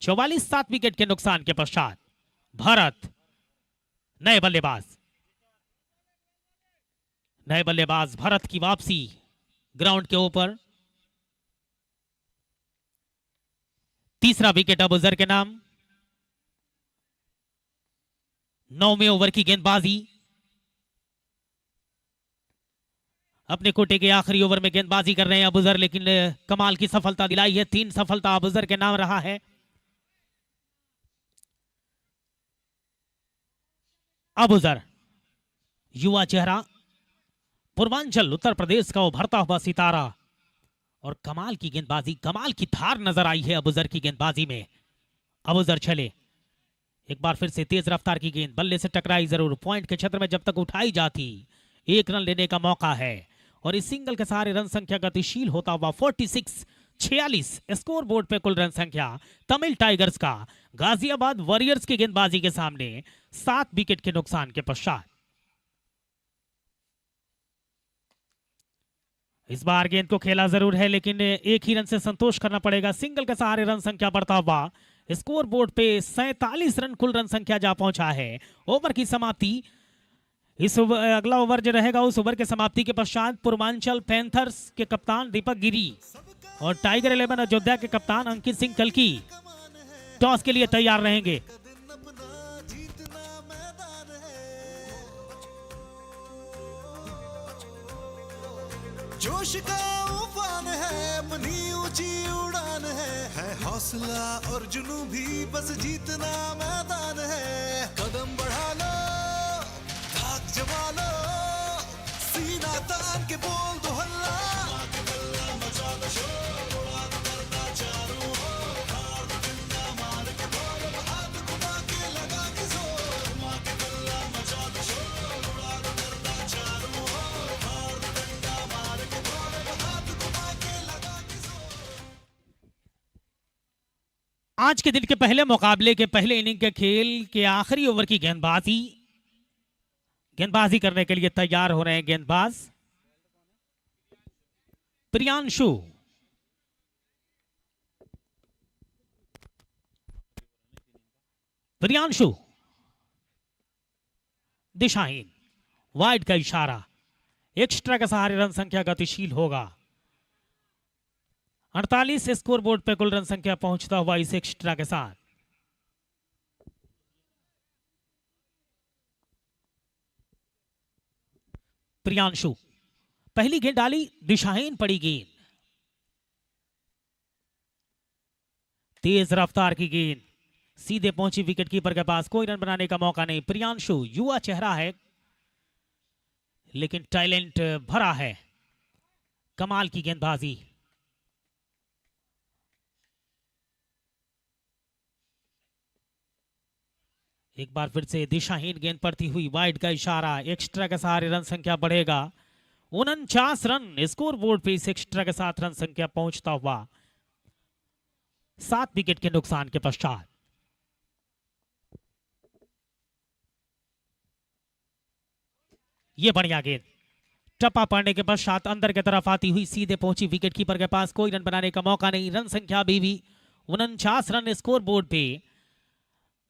44 7 विकेट के नुकसान के पश्चात भारत नए बल्लेबाज भारत की वापसी ग्राउंड के ऊपर। तीसरा विकेट अबुजर के नाम। 9वें ओवर की गेंदबाजी। अपने कोटे के आखिरी ओवर में गेंदबाजी कर रहे हैं अबुजर, लेकिन कमाल की सफलता दिलाई है। 3 सफलता अबुजर के नाम रहा है। अबुजर युवा चेहरा, पूर्वांचल उत्तर प्रदेश का उभरता हुआ सितारा और कमाल की गेंदबाजी, कमाल की धार नजर आई है अबुजर की गेंदबाजी में। अबुजर चले, एक बार फिर से तेज रफ्तार की गेंद बल्ले से टकराई जरूर। पॉइंट के क्षेत्र में जब तक उठाई जाती, 1 रन लेने का मौका है और इस सिंगल के सहारे रन संख्या गतिशील होता हुआ 46। 46 स्कोर बोर्ड पे कुल रन संख्या तमिल टाइगर्स का गाजियाबाद वॉरियर्स की गेंदबाजी के सामने 7 विकेट के नुकसान के पश्चात। इस बार गेंद को खेला जरूर है, लेकिन 1 ही रन से संतोष करना पड़ेगा। सिंगल के सहारे रन संख्या बढ़ता हुआ स्कोर बोर्ड पे 47 रन कुल रन संख्या जा पहुंचा है। ओवर की समाप्ति, इस अगला ओवर जो रहेगा उस ओवर के समाप्ति के पश्चात पूर्वांचल पैंथर्स के कप्तान दीपक गिरी और टाइगर 11 अयोध्या के कप्तान अंकित सिंह कल्की टॉस के लिए तैयार रहेंगे। जोश का उफान है, अपनी ऊंची उड़ान है हौसला और जुनू भी, बस जीतना मैदान है। कदम बढ़ा लो, धाक जमा लो, सीना तान के बोल दो हल्ला, मचा दो शोर, उड़ा दो करता चारों ओर, हार दो डंडा मार के बोल, हाथ घुमा के लगा के जोर, मार के गल्ला मचा दो शोर, उड़ा दो करता चारों ओर, हार दो डंडा मार के बोल, हाथ घुमा के लगा के जोर। आज के दिन के पहले मुकाबले के पहले इनिंग के खेल के आखिरी ओवर की गेंदबाजी करने के लिए तैयार हो रहे हैं गेंदबाज प्रियांशु। दिशाहीन, वाइड का इशारा, एक्स्ट्रा के सहारे रन संख्या गतिशील होगा। 48 स्कोर बोर्ड पे कुल रन संख्या पहुंचता हुआ इस एक्स्ट्रा के साथ। प्रियांशु पहली गेंद डाली, दिशाहीन पड़ी गेंद, तेज रफ्तार की गेंद सीधे पहुंची विकेटकीपर के पास, कोई रन बनाने का मौका नहीं। प्रियांशु युवा चेहरा है लेकिन टैलेंट भरा है, कमाल की गेंदबाजी। एक बार फिर से दिशाहीन गेंद पड़ती हुई, वाइड का इशारा, एक्स्ट्रा के सहारे रन संख्या बढ़ेगा 49 रन स्कोर बोर्ड पे इस एक्स्ट्रा के साथ रन संख्या पहुंचता हुआ 7 विकेट के नुकसान के पश्चात। यह बढ़िया गेंद टप्पा पड़ने के पश्चात अंदर की तरफ आती हुई सीधे पहुंची विकेटकीपर के पास, कोई रन बनाने का मौका नहीं। रन संख्या अभी भी 49 रन स्कोर बोर्ड पे।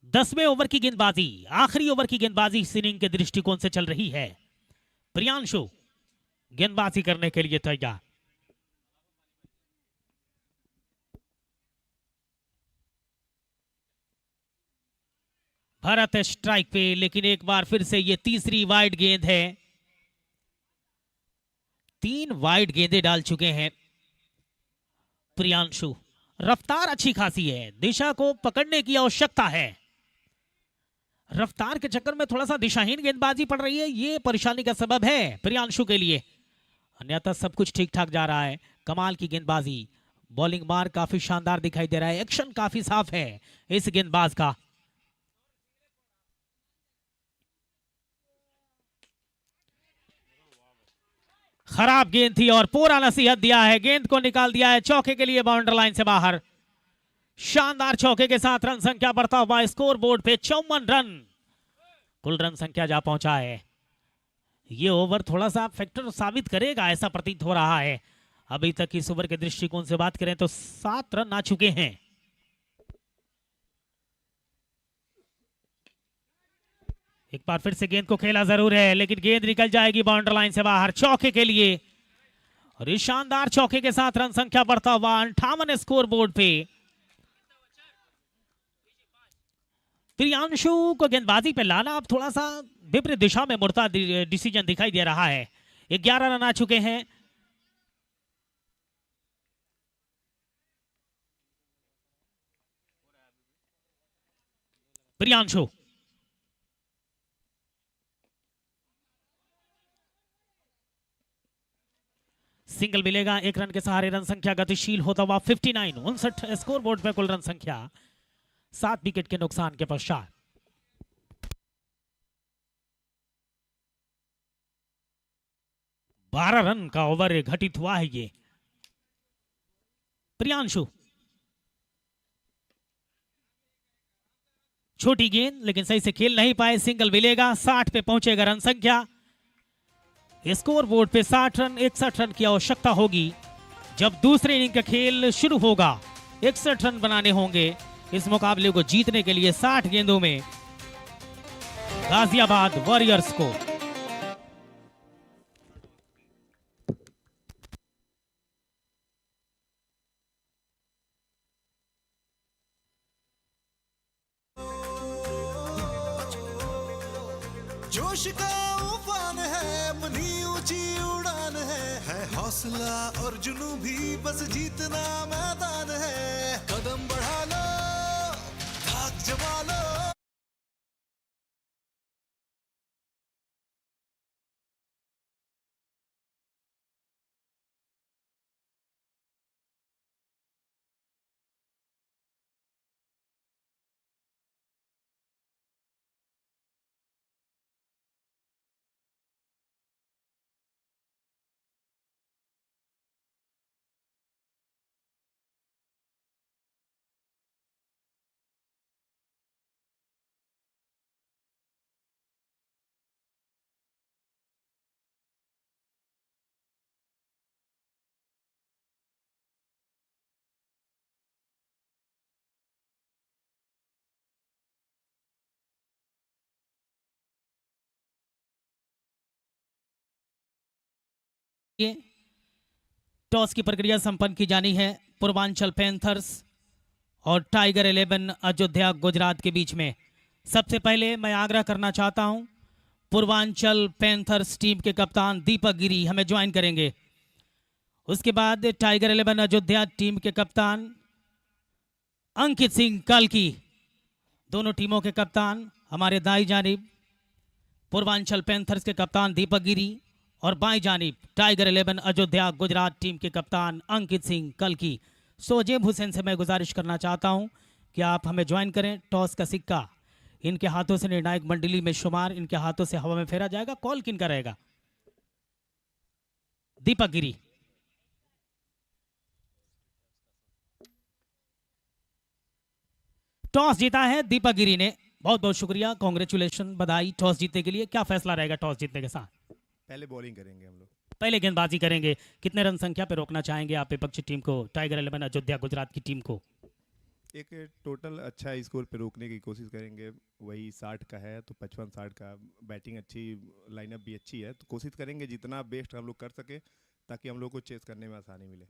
10वें ओवर की गेंदबाजी, आखिरी ओवर की गेंदबाजी इस इनिंग के दृष्टिकोण से चल रही है। प्रियांशु गेंदबाजी करने के लिए तैयार। भरत स्ट्राइक पे, लेकिन एक बार फिर से ये तीसरी वाइड गेंद है। 3 वाइड गेंदें डाल चुके हैं प्रियांशु। रफ्तार अच्छी खासी है, दिशा को पकड़ने की आवश्यकता है। रफ्तार के चक्कर में थोड़ा सा दिशाहीन गेंदबाजी पड़ रही है, ये परेशानी का सबब है प्रियांशु के लिए। अन्यथा सब कुछ ठीक ठाक जा रहा है। कमाल की गेंदबाजी, बॉलिंग मार काफी शानदार दिखाई दे रहा है, एक्शन काफी साफ है इस गेंदबाज का। खराब गेंद थी और पूरा नसीहत दिया है, गेंद को निकाल दिया है चौके के लिए बाउंड्री लाइन से बाहर। शानदार चौके के साथ रन संख्या बढ़ता हुआ स्कोर बोर्ड पे 54 रन कुल रन संख्या जा पहुंचा है। ये ओवर थोड़ा सा फैक्टर साबित करेगा ऐसा प्रतीत हो रहा है। अभी तक इस ओवर के दृष्टिकोण से बात करें तो 7 रन आ चुके हैं। एक बार फिर से गेंद को खेला जरूर है, लेकिन गेंद निकल जाएगी बाउंड्री लाइन से बाहर चौके के लिए। और इस शानदार चौके के साथ रन संख्या बढ़ता हुआ 58 स्कोर बोर्ड पे। प्रियांशु को गेंदबाजी पे लाना अब थोड़ा सा विपरीत दिशा में मुड़ता डिसीजन दिखाई दे रहा है। 11 रन आ चुके हैं। प्रियांशु सिंगल मिलेगा, 1 रन के सहारे रन संख्या गतिशील होता हुआ 59 59 स्कोर बोर्ड पे कुल रन संख्या 7 विकेट के नुकसान के पश्चात। बारह रन का ओवर घटित हुआ है ये। प्रियांशु छोटी गेंद लेकिन सही से खेल नहीं पाए, सिंगल मिलेगा, 60 पे पहुंचेगा रन संख्या। स्कोर बोर्ड पे 60 रन 61 रन की आवश्यकता होगी। जब दूसरे इनिंग का खेल शुरू होगा 61 रन बनाने होंगे इस मुकाबले को जीतने के लिए। 60 गेंदों में गाजियाबाद वॉरियर्स को जोश का उफान है, अपनी ऊंची उड़ान है हौसला और जुनू भी, बस जीतना मैदान है। कदम बढ़ा लो, धाक जमा लो। टॉस की प्रक्रिया संपन्न की जानी है पूर्वांचल पैंथर्स और टाइगर 11 अयोध्या गुजरात के बीच में। सबसे पहले मैं आग्रह करना चाहता हूं, पूर्वांचल पैंथर्स टीम के कप्तान दीपक गिरी हमें ज्वाइन करेंगे। उसके बाद टाइगर 11 अयोध्या टीम के कप्तान अंकित सिंह कल्की, दोनों टीमों के कप्तान हमारे दाई जानिब पूर्वांचल पैंथर्स के कप्तान दीपक गिरी और बाई जानिब टाइगर 11 अयोध्या गुजरात टीम के कप्तान अंकित सिंह कल्की। सोजेब हुसैन से मैं गुजारिश करना चाहता हूं कि आप हमें ज्वाइन करें। टॉस का सिक्का इनके हाथों से निर्णायक मंडली में शुमार, इनके हाथों से हवा में फेरा जाएगा। कॉल किन का रहेगा? दीपक गिरी। टॉस जीता है दीपक गिरी ने, बहुत बहुत शुक्रिया, कांग्रेचुलेशन, बधाई टॉस जीतने के लिए। क्या फैसला रहेगा टॉस जीतने के साथ? पहले बॉलिंग करेंगे हम लोग। पहले गेंदबाजी करेंगे। कितने रन संख्या पे रोकना चाहेंगे आप विपक्षी टीम को, टाइगर 11 अयोध्या गुजरात की टीम को? एक टोटल अच्छा स्कोर पे रोकने की कोशिश करेंगे, वही 60 का है तो 55-60 का। बैटिंग अच्छी, लाइनअप भी अच्छी है, तो कोशिश करेंगे जितना बेस्ट हम लोग कर सके ताकि हम लोग को चेस करने में आसानी मिले।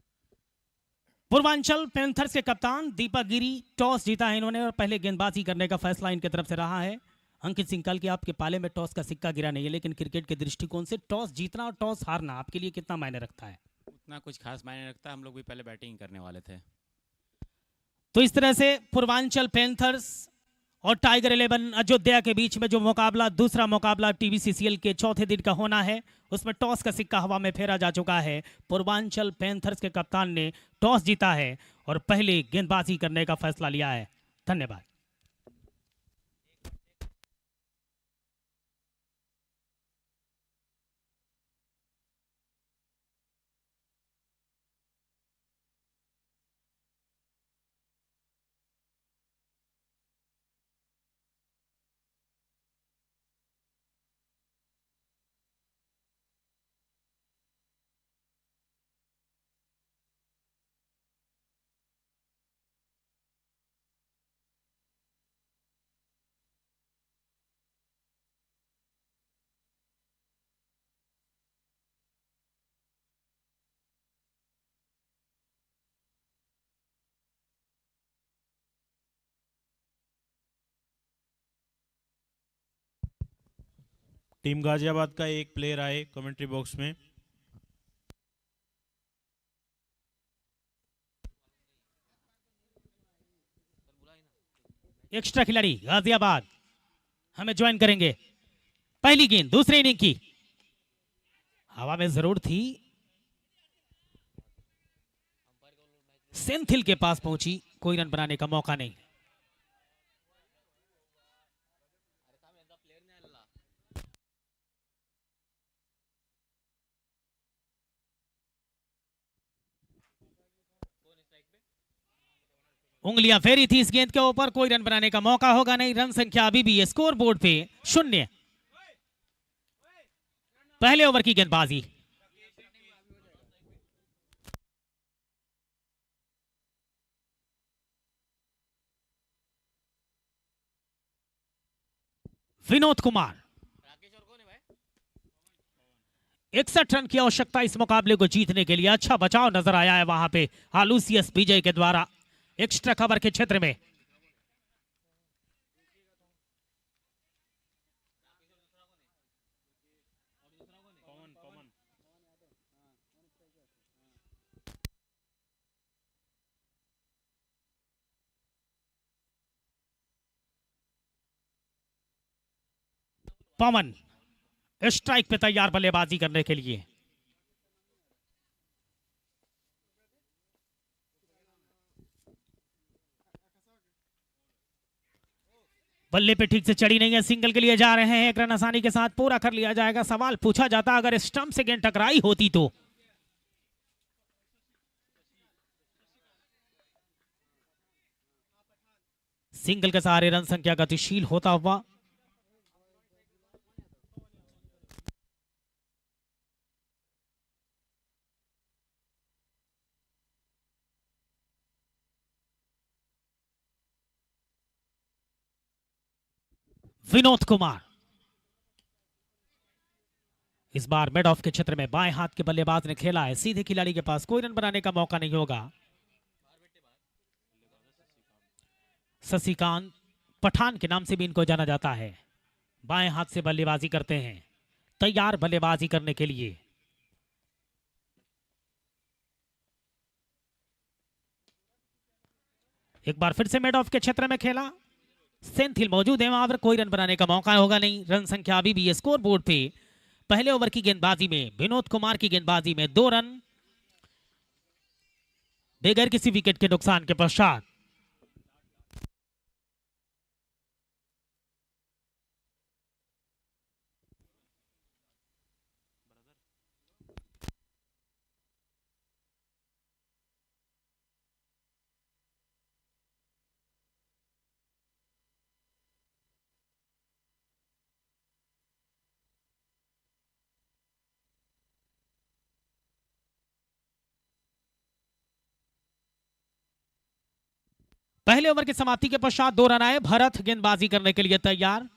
पूर्वांचल पैंथर्स के कप्तान दीपक गिरी, टॉस जीता है इन्होंने और पहले गेंदबाजी करने का फैसला इनकी तरफ से रहा है। अंकित सिंह कल के आपके पाले में टॉस का सिक्का गिरा नहीं है, लेकिन क्रिकेट के दृष्टिकोण से टॉस जीतना और टॉस हारना आपके लिए कितना मायने रखता है? उतना कुछ खास मायने रखता है, हम लोग भी पहले बैटिंग करने वाले थे। तो इस तरह से पूर्वांचल पैंथर्स और टाइगर 11 अयोध्या के बीच में जो मुकाबला, दूसरा मुकाबला टीवीसीसीएल के चौथे दिन का होना है, उसमें टॉस का सिक्का हवा में फेरा जा चुका है। पूर्वांचल पैंथर्स के कप्तान ने टॉस जीता है और पहले गेंदबाजी करने का फैसला लिया है। धन्यवाद। टीम गाजियाबाद का एक प्लेयर आए कमेंट्री बॉक्स में। एक्स्ट्रा खिलाड़ी गाजियाबाद हमें ज्वाइन करेंगे। पहली गेंद दूसरे इनिंग की, हवा में जरूर थी, सेंथिल के पास पहुंची, कोई रन बनाने का मौका नहीं। उंगलियां फेरी थी इस गेंद के ऊपर, कोई रन बनाने का मौका होगा नहीं। रन संख्या अभी भी स्कोर बोर्ड पे 0। पहले ओवर की गेंदबाजी, विनोद कुमार। 61 रन की आवश्यकता इस मुकाबले को जीतने के लिए। अच्छा बचाव नजर आया है वहां पे आलूसियस विजय के द्वारा एक्स्ट्रा कवर के क्षेत्र में। पवन स्ट्राइक पे तैयार बल्लेबाजी करने के लिए। बल्ले पे ठीक से चढ़ी नहीं है, सिंगल के लिए जा रहे हैं। एक रन आसानी के साथ पूरा कर लिया जाएगा। सवाल पूछा जाता अगर स्टंप से गेंद टकराई होती तो। सिंगल के सहारे रन संख्या गतिशील होता हुआ विनोद कुमार इस बार मिड ऑफ के क्षेत्र में बाएं हाथ के बल्लेबाज ने खेला है, सीधे खिलाड़ी के पास कोई रन बनाने का मौका नहीं होगा। शशिकांत पठान के नाम से भी इनको जाना जाता है। बाएं हाथ से बल्लेबाजी करते हैं, तैयार बल्लेबाजी करने के लिए। एक बार फिर से मिड ऑफ के क्षेत्र में खेला, सेंथिल मौजूद है वहां पर, कोई रन बनाने का मौका होगा नहीं। रन संख्या अभी भी स्कोर बोर्ड पे पहले ओवर की गेंदबाजी में विनोद कुमार की गेंदबाजी में 2 रन बगैर किसी विकेट के नुकसान के पश्चात। पहले ओवर की समाप्ति के पश्चात 2 रन आए। भरत गेंदबाजी करने के लिए तैयार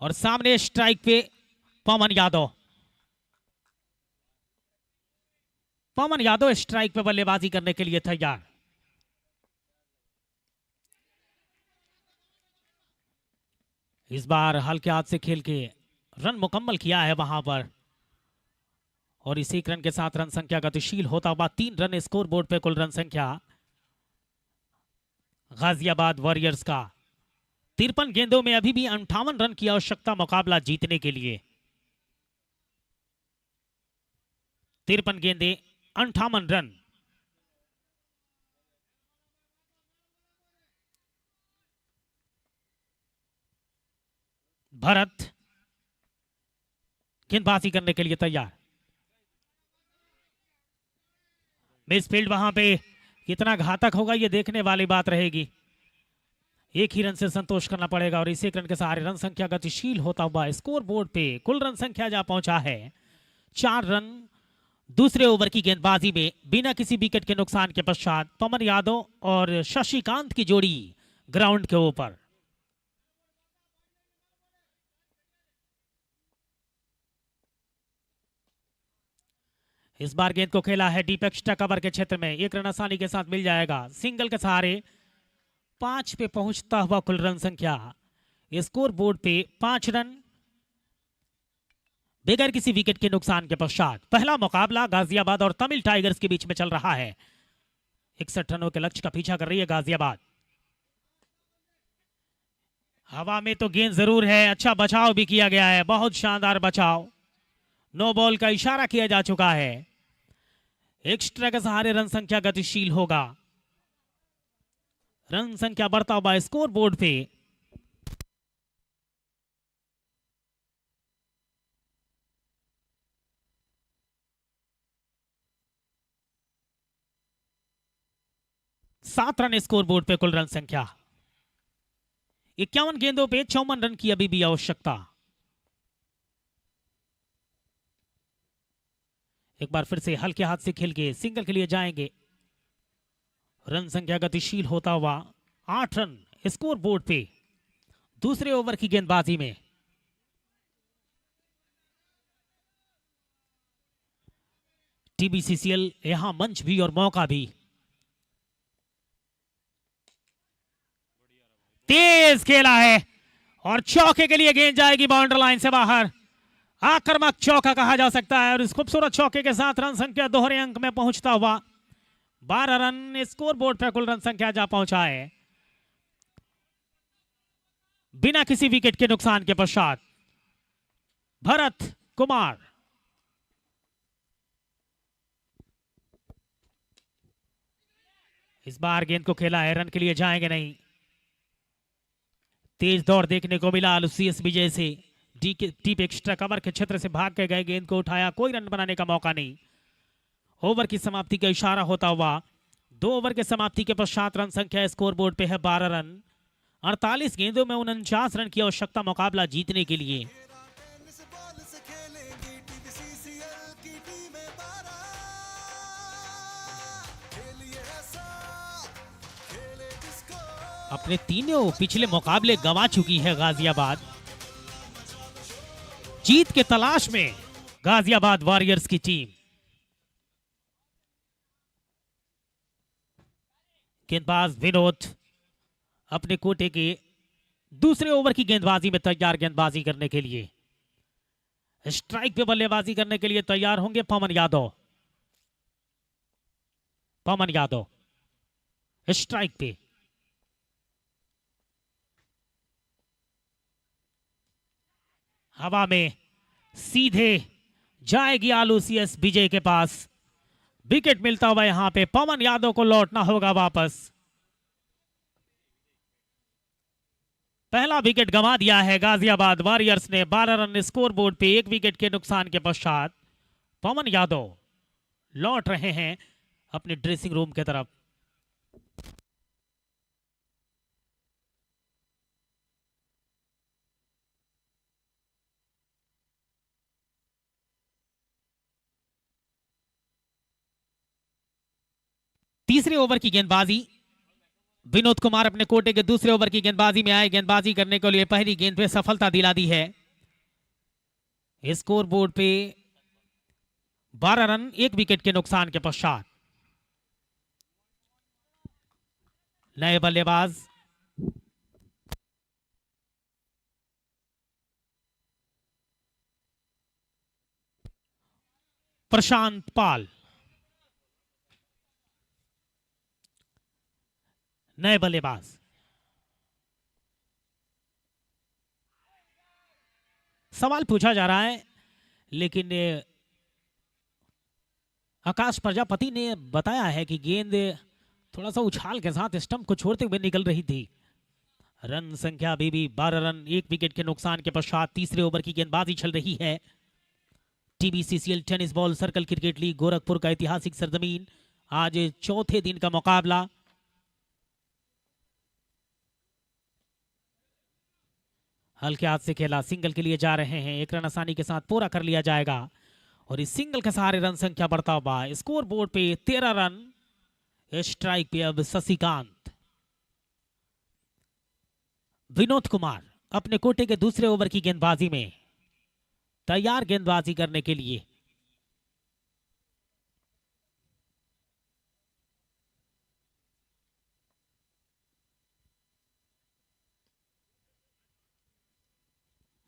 और सामने स्ट्राइक पे पवन यादव। पवन यादव स्ट्राइक पे बल्लेबाजी करने के लिए तैयार। इस बार हल्के हाथ से खेल के रन मुकम्मल किया है वहां पर और इसी रन के साथ रन संख्या गतिशील होता हुआ 3 रन स्कोर बोर्ड पे कुल रन संख्या गाजियाबाद वॉरियर्स का 53 गेंदों में अभी भी 58 रन की आवश्यकता मुकाबला जीतने के लिए। 53 गेंदे 58 रन। भरत गेंदबाजी करने के लिए तैयार। मिसफील्ड वहां पे कितना घातक होगा ये देखने वाली बात रहेगी। एक ही रन से संतोष करना पड़ेगा और इसी रन के सहारे रन संख्या गतिशील होता हुआ स्कोर बोर्ड पे कुल रन संख्या जा पहुंचा है 4 रन। दूसरे ओवर की गेंदबाजी में बिना किसी विकेट के नुकसान के पश्चात पवन यादव और शशिकांत की जोड़ी ग्राउंड के ऊपर। इस बार गेंद को खेला है डीप एक्स्ट्रा कवर के क्षेत्र में, 1 रन आसानी के साथ मिल जाएगा। सिंगल के सहारे 5 पे पहुंचता हुआ कुल रन संख्या स्कोर बोर्ड पे 5 रन बगैर किसी विकेट के नुकसान के पश्चात। पहला मुकाबला गाजियाबाद और तमिल टाइगर्स के बीच में चल रहा है। 61 रनों के लक्ष्य का पीछा कर रही है गाजियाबाद। हवा में तो गेंद जरूर है, अच्छा बचाव भी किया गया है, बहुत शानदार बचाव। नो बॉल का इशारा किया जा चुका है। एक्स्ट्रा के सहारे रन संख्या गतिशील होगा। रन संख्या बढ़ता हुआ स्कोर बोर्ड पे सात रन स्कोर बोर्ड पे कुल रन संख्या। 51 गेंदों पे 54 रन की अभी भी आवश्यकता। एक बार फिर से हल्के हाथ से खेल के सिंगल के लिए जाएंगे। रन संख्या गतिशील होता हुआ 8 रन स्कोर बोर्ड पे दूसरे ओवर की गेंदबाजी में। टीबीसीसीएल यहां मंच भी और मौका भी। तेज खेला है और चौके के लिए गेंद जाएगी बाउंड्री लाइन से बाहर। आक्रामक चौका कहा जा सकता है और इस खूबसूरत चौके के साथ रन संख्या दोहरे अंक में पहुंचता हुआ 12 रन स्कोर बोर्ड पर कुल रन संख्या जा पहुंचा है बिना किसी विकेट के नुकसान के पश्चात। भरत कुमार इस बार गेंद को खेला है, रन के लिए जाएंगे नहीं। तेज दौड़ देखने को मिला लुसियस विजय से। डीप एक्स्ट्रा कवर के क्षेत्र से भाग के गए, गेंद को उठाया, कोई रन बनाने का मौका नहीं। ओवर की समाप्ति का इशारा होता हुआ 2 ओवर के समाप्ति के पश्चात रन संख्या स्कोर बोर्ड पे है 12 रन। 48 गेंदों में 49 रन की आवश्यकता मुकाबला जीतने के लिए। अपने तीनों पिछले मुकाबले गंवा चुकी है गाजियाबाद। जीत के तलाश में गाजियाबाद वॉरियर्स की टीम। गेंदबाज विनोद अपने कोटे के दूसरे ओवर की गेंदबाजी में तैयार, गेंदबाजी करने के लिए स्ट्राइक पे बल्लेबाजी करने के लिए तैयार होंगे पवन यादव। पवन यादव स्ट्राइक पे, हवा में सीधे जाएगी आलू सीएस विजय के पास। विकेट मिलता हुआ यहां पे पवन यादव को लौटना होगा वापस। पहला विकेट गंवा दिया है गाजियाबाद वॉरियर्स ने 12 रन स्कोरबोर्ड पे 1 विकेट के नुकसान के पश्चात। पवन यादव लौट रहे हैं अपने ड्रेसिंग रूम की तरफ। तीसरे ओवर की गेंदबाजी, विनोद कुमार अपने कोटे के दूसरे ओवर की गेंदबाजी में आए। गेंदबाजी करने के लिए पहली गेंद पे सफलता दिला दी है। स्कोर बोर्ड पे 12 रन 1 विकेट के नुकसान के पश्चात। नए बल्लेबाज प्रशांत पाल, नए बल्लेबाज। सवाल पूछा जा रहा है, लेकिन आकाश प्रजापति ने बताया है कि गेंद थोड़ा सा उछाल के साथ स्टंप को छोड़ते हुए निकल रही थी। रन संख्या अभी भी 12 रन 1 विकेट के नुकसान के पश्चात तीसरे ओवर की गेंदबाजी चल रही है। TBCCL tennis ball circle cricket league Gorakhpur का ऐतिहासिक सरजमीन, आज चौथे दिन का मुकाबला। हल्के हाथ से खेला, सिंगल के लिए जा रहे हैं। 1 रन आसानी के साथ पूरा कर लिया जाएगा और इस सिंगल के सहारे रन संख्या बढ़ता हुआ स्कोर बोर्ड पे 13 रन। स्ट्राइक पे अब शशिकांत। विनोद कुमार अपने कोटे के दूसरे ओवर की गेंदबाजी में तैयार, गेंदबाजी करने के लिए।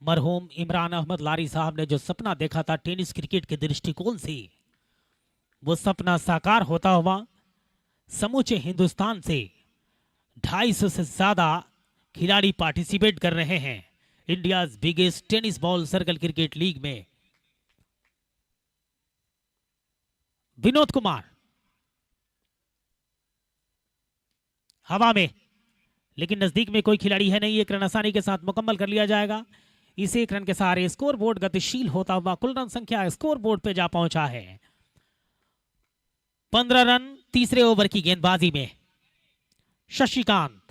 मरहूम इमरान अहमद लारी साहब ने जो सपना देखा था टेनिस क्रिकेट के दृष्टिकोण से, वो सपना साकार होता हुआ समूचे हिंदुस्तान से 250 से ज्यादा खिलाड़ी पार्टिसिपेट कर रहे हैं India biggest tennis ball circle cricket league में। विनोद कुमार हवा में, लेकिन नजदीक में कोई खिलाड़ी है नहीं। 1 रन आसानी के साथ मुकम्मल कर लिया जाएगा। इस 1 रन के सहारे स्कोर बोर्ड गतिशील होता हुआ कुल रन संख्या स्कोर बोर्ड पे जा पहुंचा है 15 रन तीसरे ओवर की गेंदबाजी में। शशिकांत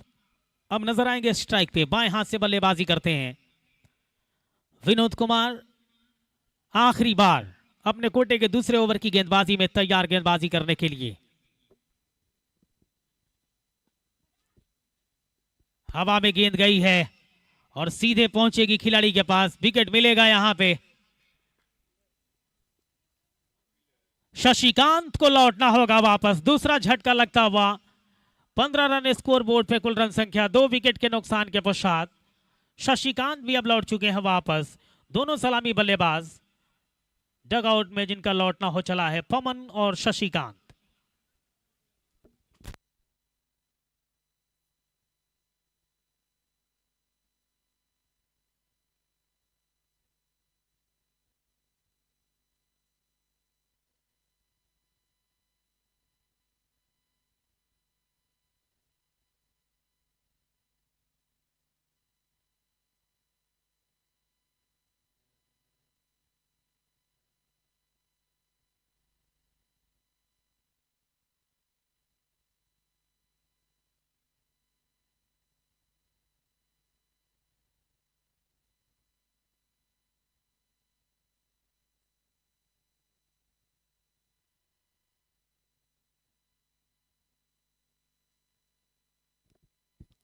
अब नजर आएंगे स्ट्राइक पे, बाएं हाथ से बल्लेबाजी करते हैं। विनोद कुमार आखिरी बार अपने कोटे के दूसरे ओवर की गेंदबाजी में तैयार, गेंदबाजी करने के लिए। हवा में गेंद गई है और सीधे पहुंचेगी खिलाड़ी के पास। विकेट मिलेगा यहां पे। शशिकांत को लौटना होगा वापस। दूसरा झटका लगता हुआ 15 रन स्कोर बोर्ड पे कुल रन संख्या 2 विकेट के नुकसान के पश्चात शशिकांत भी अब लौट चुके हैं वापस। दोनों सलामी बल्लेबाज डगआउट में, जिनका लौटना हो चला है पवन और शशिकांत।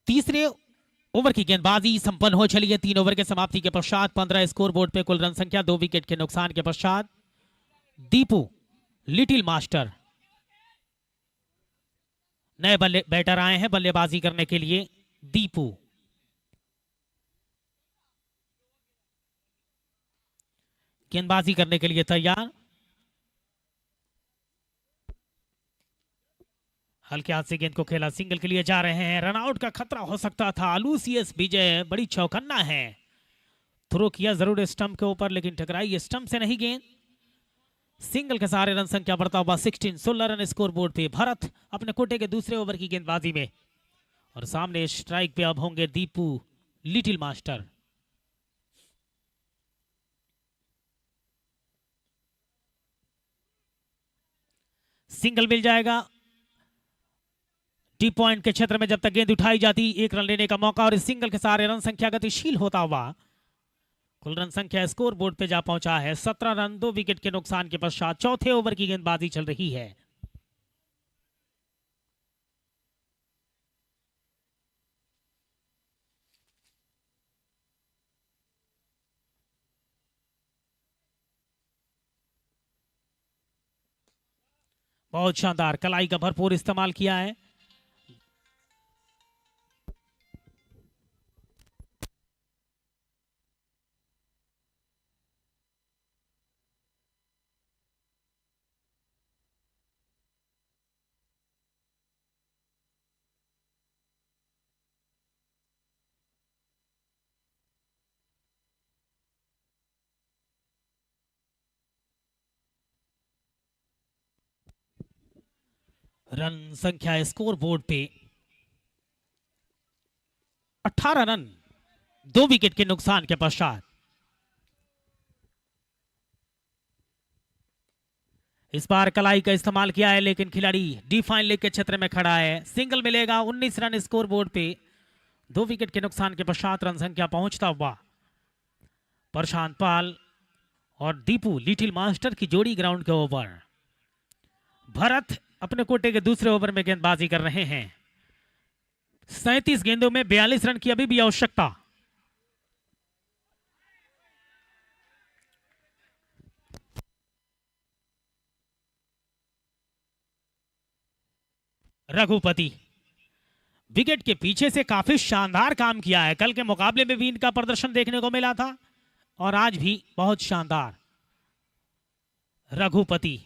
तीसरे ओवर की गेंदबाजी संपन्न हो चली है। 3 ओवर के समाप्ति के पश्चात 15 स्कोर बोर्ड पे कुल रन संख्या, 2 विकेट के नुकसान के पश्चात दीपू लिटिल मास्टर नए बैटर आए हैं बल्लेबाजी करने के लिए। दीपू गेंदबाजी करने के लिए तैयार। हल्के हाथ से गेंद को खेला, सिंगल के लिए जा रहे हैं। रनआउट का खतरा हो सकता था। लूसियस विजय बड़ी चौकन्ना है। थ्रो किया जरूर स्टंप के ऊपर, लेकिन टकराई स्टंप से नहीं गेंद। सिंगल के सहारे रन संख्या बढ़ता हुआ 16 रन स्कोर बोर्ड पे। भरत अपने कोटे के दूसरे ओवर की गेंदबाजी में, और सामने स्ट्राइक पे अब होंगे दीपू लिटिल मास्टर। सिंगल मिल जाएगा। टी पॉइंट के क्षेत्र में जब तक गेंद उठाई जाती, 1 रन लेने का मौका, और इस सिंगल के सहारे रन संख्या गतिशील होता हुआ कुल रन संख्या स्कोर बोर्ड पे जा पहुंचा है 17 रन, 2 विकेट के नुकसान के पश्चात। चौथे ओवर की गेंदबाजी चल रही है। बहुत शानदार कलाई का भरपूर इस्तेमाल किया है। रन संख्या स्कोर बोर्ड पे 18 रन, 2 विकेट के नुकसान के पश्चात। इस बार कलाई का इस्तेमाल किया है, लेकिन खिलाड़ी डिफाइन लेग के क्षेत्र में खड़ा है। सिंगल मिलेगा। 19 रन स्कोर बोर्ड पे, 2 विकेट के नुकसान के पश्चात रन संख्या पहुंचता हुआ प्रशांत पाल और दीपू लिटिल मास्टर की जोड़ी ग्राउंड के ओवर। भरत अपने कोटे के दूसरे ओवर में गेंदबाजी कर रहे हैं। 37 गेंदों में 42 रन की अभी भी आवश्यकता। रघुपति विकेट के पीछे से काफी शानदार काम किया है। कल के मुकाबले में भी इनका प्रदर्शन देखने को मिला था, और आज भी बहुत शानदार। रघुपति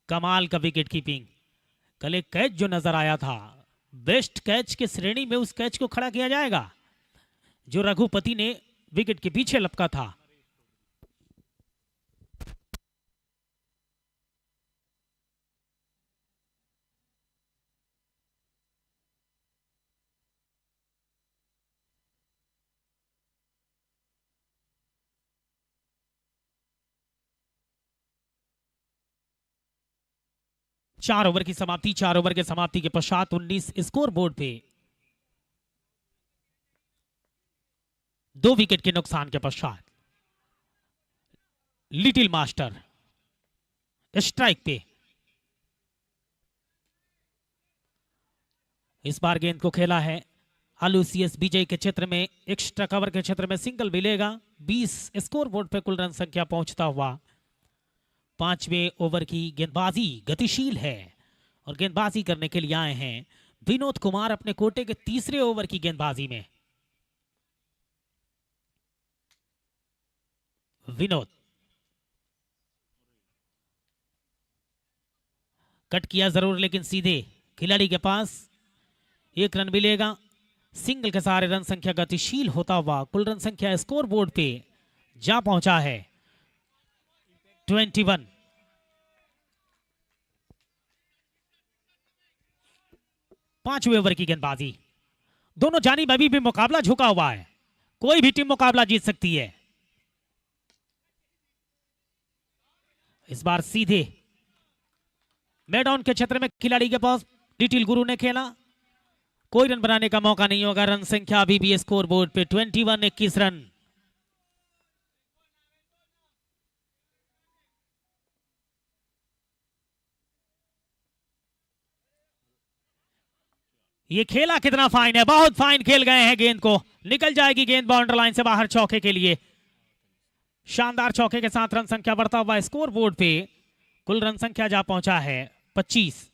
कमाल का विकेट कीपिंग। कल एक कैच जो नजर आया था, बेस्ट कैच के श्रेणी में उस कैच को खड़ा किया जाएगा जो रघुपति ने विकेट के पीछे लपका था। चार ओवर की समाप्ति। 4 ओवर के समाप्ति के पश्चात 19 स्कोर बोर्ड पे, 2 विकेट के नुकसान के पश्चात लिटिल मास्टर स्ट्राइक पे। इस बार गेंद को खेला है आलूसीएस विजय के क्षेत्र में। एक्स्ट्रा कवर के क्षेत्र में सिंगल मिलेगा। 20 स्कोर बोर्ड पे कुल रन संख्या पहुंचता हुआ 5वें ओवर की गेंदबाजी गतिशील है, और गेंदबाजी करने के लिए आए हैं विनोद कुमार अपने कोटे के तीसरे ओवर की गेंदबाजी में। विनोद कट किया जरूर, लेकिन सीधे खिलाड़ी के पास 1 रन मिलेगा। सिंगल के सहारे रन संख्या गतिशील होता हुआ कुल रन संख्या स्कोर बोर्ड पे जा पहुंचा है 21। पांचवें ओवर की गेंदबाजी। दोनों जानिब अभी भी मुकाबला झुका हुआ है। कोई भी टीम मुकाबला जीत सकती है। इस बार सीधे मैदान के क्षेत्र में खिलाड़ी के पास लिटिल गुरु ने खेला। कोई रन बनाने का मौका नहीं होगा। रन संख्या अभी भी स्कोर बोर्ड पे 21, 21 रन। ये खेला कितना फाइन है, बहुत फाइन खेल गए हैं। गेंद को निकल जाएगी गेंद बाउंड्री लाइन से बाहर चौके के लिए। शानदार चौके के साथ रन संख्या बढ़ता हुआ स्कोर बोर्ड पे कुल रन संख्या जा पहुंचा है 25।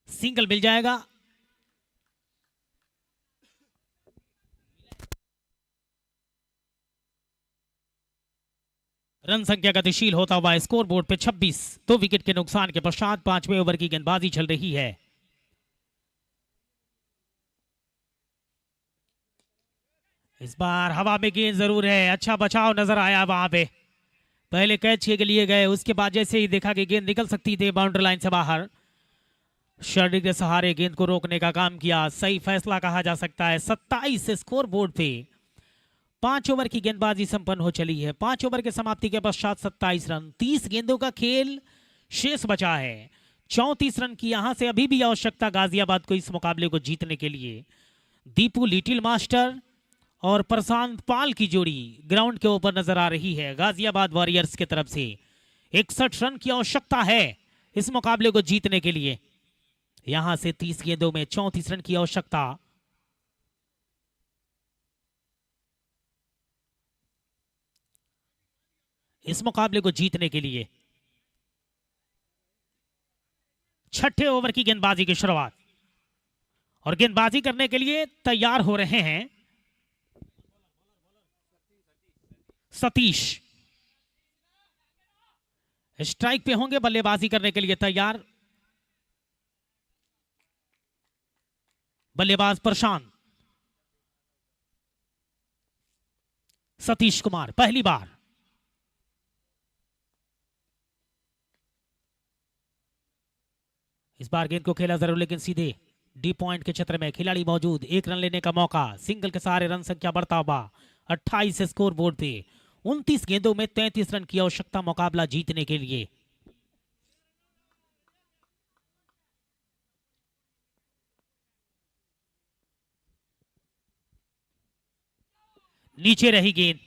सिंगल मिल जाएगा। रन संख्या गतिशील होता हुआ स्कोर बोर्ड पे 26। 2 विकेट के नुकसान के पश्चात 5वें ओवर की गेंदबाजी चल रही है। इस बार हवा में गेंद जरूर है, अच्छा बचाव नजर आया वहां पे। पहले कैच के लिए गए, उसके बाद जैसे ही देखा कि गेंद निकल सकती थी बाउंड्री लाइन से बाहर, शरीर के सहारे गेंद को रोकने का काम किया। सही फैसला कहा जा सकता है। 27 स्कोर बोर्ड पे 5 ओवर की गेंदबाजी संपन्न हो चली है। 5 ओवर के समाप्ति के पश्चात 27 रन, 30 गेंदों का खेल शेष बचा है। 34 रन की यहां से अभी भी आवश्यकता गाजियाबाद को इस मुकाबले को जीतने के लिए। दीपू लिटिल मास्टर और प्रशांत पाल की जोड़ी ग्राउंड के ऊपर नजर आ रही है गाजियाबाद वॉरियर्स की तरफ से। 61 रन की आवश्यकता है इस मुकाबले को जीतने के लिए। यहां से 30 गेंदों में 34 रन की आवश्यकता। इस मुकाबले को जीतने के लिए 6ठे ओवर की गेंदबाजी की शुरुआत, और गेंदबाजी करने के लिए तैयार हो रहे हैं सतीश। स्ट्राइक पे होंगे, बल्लेबाजी करने के लिए तैयार बल्लेबाज प्रशांत। सतीश कुमार पहली बार। इस बार गेंद को खेला जरूर, लेकिन सीधे डी पॉइंट के क्षेत्र में खिलाड़ी मौजूद। 1 रन लेने का मौका, सिंगल के सहारे रन संख्या बढ़ता हुआ 28 स्कोर बोर्ड पे। 29 गेंदों में 33 रन की आवश्यकता मुकाबला जीतने के लिए। नीचे रही गेंद,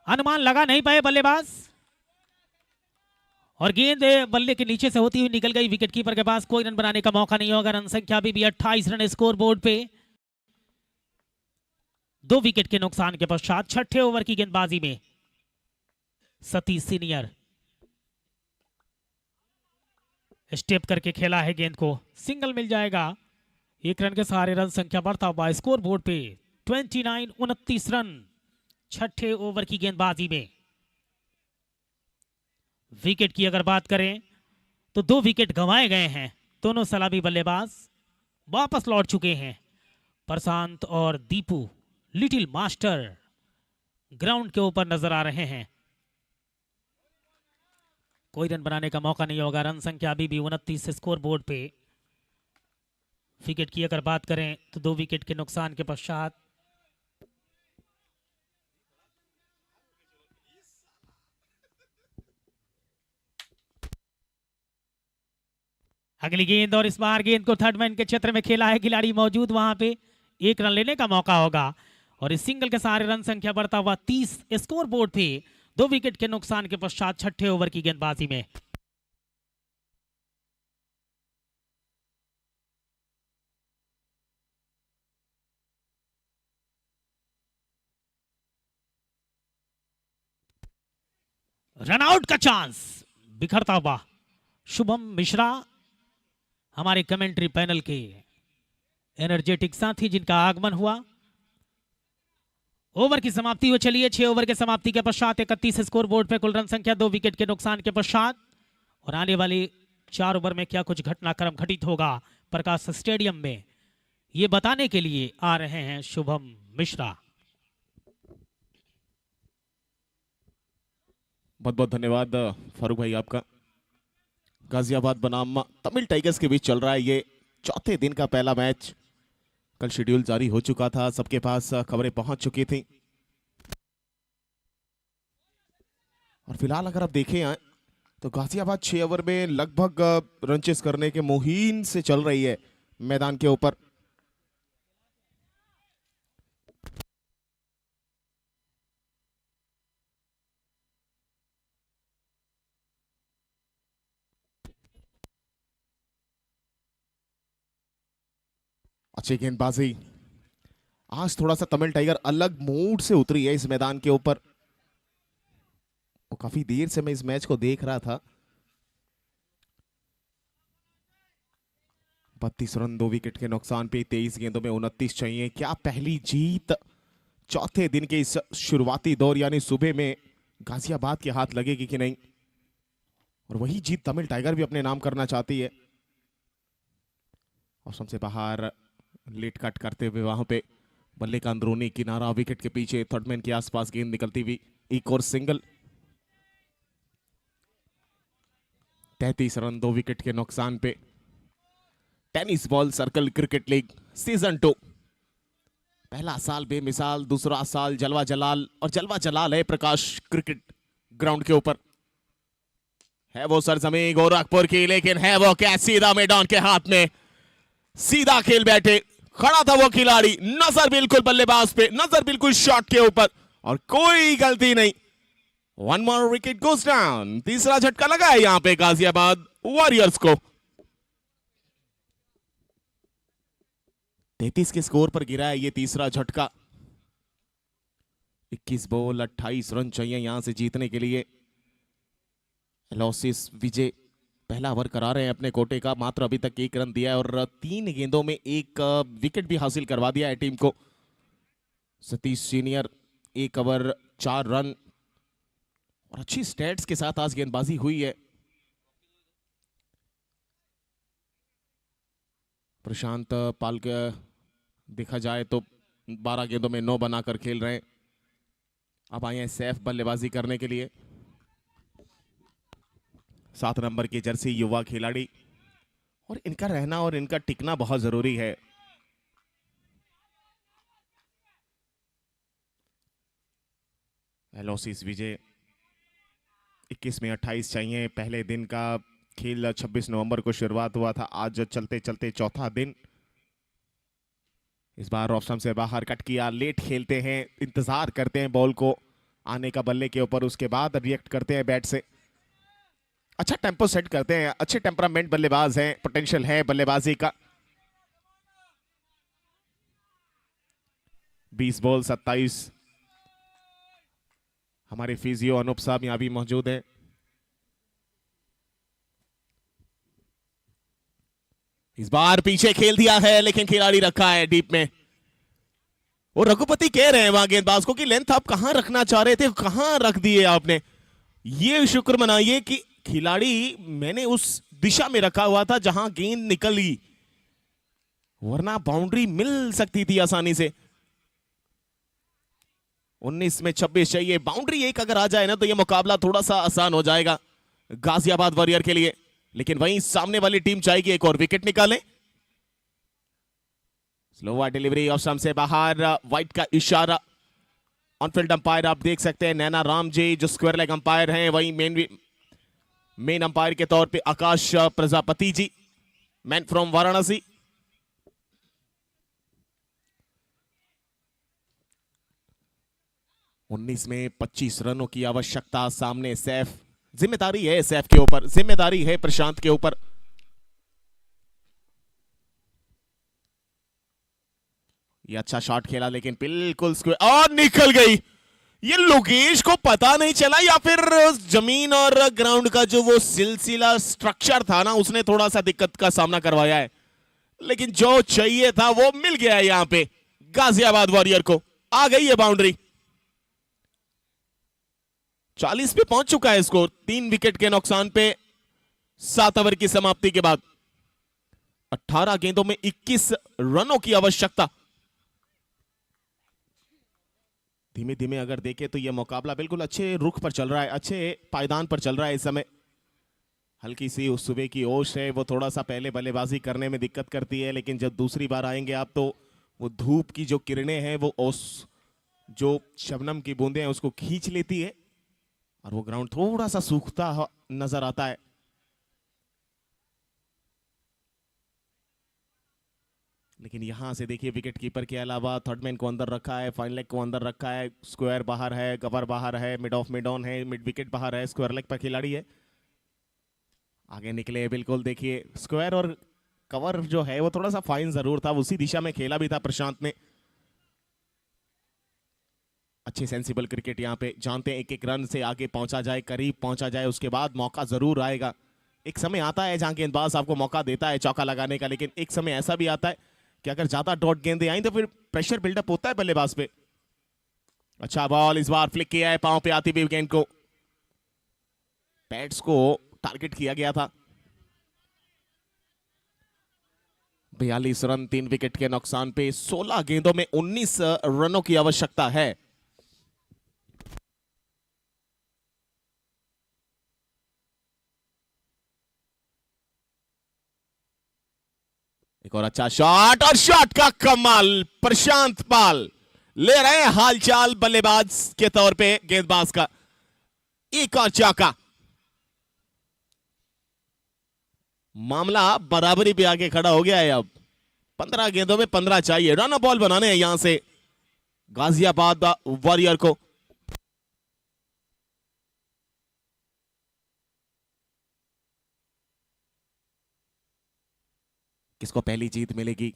अनुमान लगा नहीं पाए बल्लेबाज, और गेंद बल्ले के नीचे से होती हुई निकल गई। विकेट कीपर के पास कोई रन बनाने का मौका नहीं होगा। रन संख्या अभी भी 28 रन स्कोर बोर्ड पे। 2 विकेट के नुकसान के पश्चात 6ठे ओवर की गेंदबाजी में सतीश सीनियर स्टेप करके खेला है गेंद को, सिंगल मिल जाएगा। 1 रन के सहारे रन संख्या बढ़ता हुआ स्कोर बोर्ड पे 29 रन 6ठे ओवर की गेंदबाजी में। विकेट की अगर बात करें तो 2 विकेट गंवाए गए हैं। दोनों सलामी बल्लेबाज वापस लौट चुके हैं। प्रशांत और दीपू लिटिल मास्टर ग्राउंड के ऊपर नजर आ रहे हैं। कोई रन बनाने का मौका नहीं होगा। रन संख्या अभी भी 29 स्कोर बोर्ड पे। विकेट की अगर बात करें तो 2 विकेट के नुकसान के पश्चात अगली गेंद, और इस बार गेंद को थर्ड मैन के क्षेत्र में खेला है खिलाड़ी मौजूद। वहां पे 1 रन लेने का मौका होगा, और इस सिंगल के सहारे रन संख्या बढ़ता हुआ 30 स्कोर बोर्ड पे। 2 विकेट के नुकसान के पश्चात 6ठे ओवर की गेंदबाजी में रनआउट का चांस बिखरता हुआ शुभम मिश्रा, हमारे कमेंट्री पैनल के एनर्जेटिक साथी जिनका आगमन हुआ। ओवर की समाप्ति हो चली है। 6 ओवर के समाप्ति के पश्चात 31 स्कोर बोर्ड पे कुल रन संख्या 2 विकेट के नुकसान के पश्चात। और आने वाले 4 ओवर में क्या कुछ घटनाक्रम घटित होगा प्रकाश स्टेडियम में, ये बताने के लिए आ रहे हैं शुभम मिश्रा। बहुत बहुत धन्यवाद फारूक भाई आपका। गाजियाबाद बनाम तमिल टाइगर्स के बीच चल रहा है ये चौथे दिन का पहला मैच। कल शेड्यूल जारी हो चुका था, सबके पास खबरें पहुंच चुकी थी और फिलहाल अगर आप देखें तो गाजियाबाद 6 ओवर में लगभग रन चेस करने के मुहिम से चल रही है मैदान के ऊपर। अच्छी गेंदबाजी। आज थोड़ा सा तमिल टाइगर अलग मूड से उतरी है इस मैदान के ऊपर। वो काफी देर से मैं इस मैच को देख रहा था। 32 रन 2 विकेट के नुकसान पे 23 गेंदों में 29 चाहिए। क्या पहली जीत चौथे दिन के इस शुरुआती दौर यानी सुबह में गाजियाबाद के हाथ लगेगी कि नहीं, और वही जीत तमिल टाइगर भी अपने नाम करना चाहती है। और सबसे बाहर लेट कट करते हुए वहां पे बल्ले का अंदरूनी किनारा, विकेट के पीछे थर्डमैन के आसपास गेंद निकलती हुई एक और सिंगल। 33 रन 2 विकेट के नुकसान पे। Tennis ball circle cricket league season 2 पहला साल बेमिसाल, दूसरा साल जलवा जलाल, और जलवा जलाल है प्रकाश क्रिकेट ग्राउंड के ऊपर। है वो सरजमी गोरखपुर की, लेकिन है वो क्या सीधा मैदान के हाथ में सीधा खेल बैठे खड़ा था वो खिलाड़ी। नजर बिल्कुल बल्लेबाज पे, नजर बिल्कुल शॉट के ऊपर और कोई गलती नहीं। 1 more विकेट गोस डाउन। तीसरा झटका लगा है यहां पे गाजियाबाद वॉरियर्स को। 33 के स्कोर पर गिरा है ये तीसरा झटका। 21 बॉल 28 रन चाहिए यहां से जीतने के लिए। एलोसिस विजय पहला ओवर करा रहे हैं अपने कोटे का, मात्र अभी तक 1 रन दिया है और 3 गेंदों में 1 विकेट भी हासिल करवा दिया है टीम को। सतीश सीनियर 1 ओवर 4 रन और अच्छी स्टैट्स के साथ आज गेंदबाजी हुई है। प्रशांत पाल के देखा जाए तो 12 गेंदों में 9 बनाकर खेल रहे हैं। अब आए हैं सैफ बल्लेबाजी करने के लिए। 7 नंबर की जर्सी युवा खिलाड़ी, और इनका रहना और इनका टिकना बहुत जरूरी है। एलोसिस विजय 21 में 28 चाहिए। पहले दिन का खेल 26 नवंबर को शुरुआत हुआ था, आज चलते चलते चौथा दिन। इस बार ऑफ स्टंप से बाहर कट किया, लेट खेलते हैं, इंतजार करते हैं बॉल को आने का बल्ले के ऊपर, उसके बाद रिएक्ट करते हैं बैट से। अच्छा टेम्पो सेट करते हैं, अच्छे टेम्परामेंट बल्लेबाज हैं, पोटेंशियल है बल्लेबाजी का। 20 बॉल 27। हमारे फिजियो अनूप साहब यहां भी मौजूद हैं। इस बार पीछे खेल दिया है, लेकिन खिलाड़ी रखा है डीप में। और रघुपति कह रहे हैं वहां गेंदबाज को कि लेंथ आप कहां रखना चाह रहे थे, कहां रख दिए आपने। ये शुक्र मनाइए कि खिलाड़ी मैंने उस दिशा में रखा हुआ था जहां गेंद निकली, वरना बाउंड्री मिल सकती थी आसानी से। 19 में 26 चाहिए। बाउंड्री एक अगर आ जाए ना तो यह मुकाबला थोड़ा सा आसान हो जाएगा गाजियाबाद वॉरियर के लिए, लेकिन वहीं सामने वाली टीम चाहेगी एक और विकेट निकालें। स्लोवर डिलीवरी ऑफ स्टंप से बाहर, वाइट का इशारा। ऑनफील्ड अंपायर आप देख सकते हैं नैना राम जी जो स्क्वायर लेग अंपायर हैं, वहीं मेन अंपायर के तौर पे आकाश प्रजापति जी, मैन फ्रॉम वाराणसी। उन्नीस में 25 रनों की आवश्यकता। सामने सैफ, जिम्मेदारी है सैफ के ऊपर, जिम्मेदारी है प्रशांत के ऊपर। ये अच्छा शॉट खेला, लेकिन बिल्कुल स्क्वायर और निकल गई। ये लोकेश को पता नहीं चला या फिर जमीन और ग्राउंड का जो वो सिलसिला स्ट्रक्चर था ना, उसने थोड़ा सा दिक्कत का सामना करवाया है, लेकिन जो चाहिए था वो मिल गया है यहां पे गाजियाबाद वॉरियर को। आ गई है बाउंड्री। 40 पे पहुंच चुका है स्कोर, 3 विकेट के नुकसान पे 7 ओवर की समाप्ति के बाद। 18 गेंदों में 21 रनों की आवश्यकता। धीमे धीमे अगर देखें तो यह मुकाबला बिल्कुल अच्छे रुख पर चल रहा है, अच्छे पायदान पर चल रहा है इस समय। हल्की सी उस सुबह की ओश है, वो थोड़ा सा पहले बल्लेबाजी करने में दिक्कत करती है, लेकिन जब दूसरी बार आएंगे आप तो वो धूप की जो किरणें हैं वो ओस जो शबनम की बूंदें हैं उसको खींच लेती है और वो ग्राउंड थोड़ा सा सूखता नजर आता है। लेकिन यहां से देखिए विकेट कीपर के अलावा थर्डमैन को अंदर रखा है, फाइन लेग को अंदर रखा है, स्क्वायर बाहर है, कवर बाहर है, मिड ऑफ मिड ऑन है, मिड विकेट बाहर है, स्क्वायर लेग पर खिलाड़ी है। आगे निकले बिल्कुल देखिए स्क्वायर और कवर जो है वो थोड़ा सा फाइन जरूर था, उसी दिशा में खेला भी था प्रशांत ने। अच्छे सेंसिबल क्रिकेट यहाँ पे, जानते हैं एक एक रन से आगे पहुंचा जाए, करीब पहुंचा जाए, उसके बाद मौका जरूर आएगा। एक समय आता है जहां गेंदबाज आपको मौका देता है चौका लगाने का, लेकिन एक समय ऐसा भी आता है कि अगर ज्यादा डॉट गेंदें आई तो फिर प्रेशर बिल्डअप होता है बल्लेबाज पे। अच्छा बॉल इस बार फ्लिक किया है, पांव पे आती हुई गेंद को पैड्स को टारगेट किया गया था। 42 रन 3 विकेट के नुकसान पे 16 गेंदों में 19 रनों की आवश्यकता है। एक और अच्छा शॉट और शॉट का कमाल, प्रशांत पाल ले रहे हैं हालचाल बल्लेबाज के तौर पे गेंदबाज का। एक और चौका, मामला बराबरी पे आगे खड़ा हो गया है। अब 15 गेंदों में 15 चाहिए, रन बॉल बनाने हैं यहां से गाजियाबाद वॉरियर को। किसको पहली जीत मिलेगी?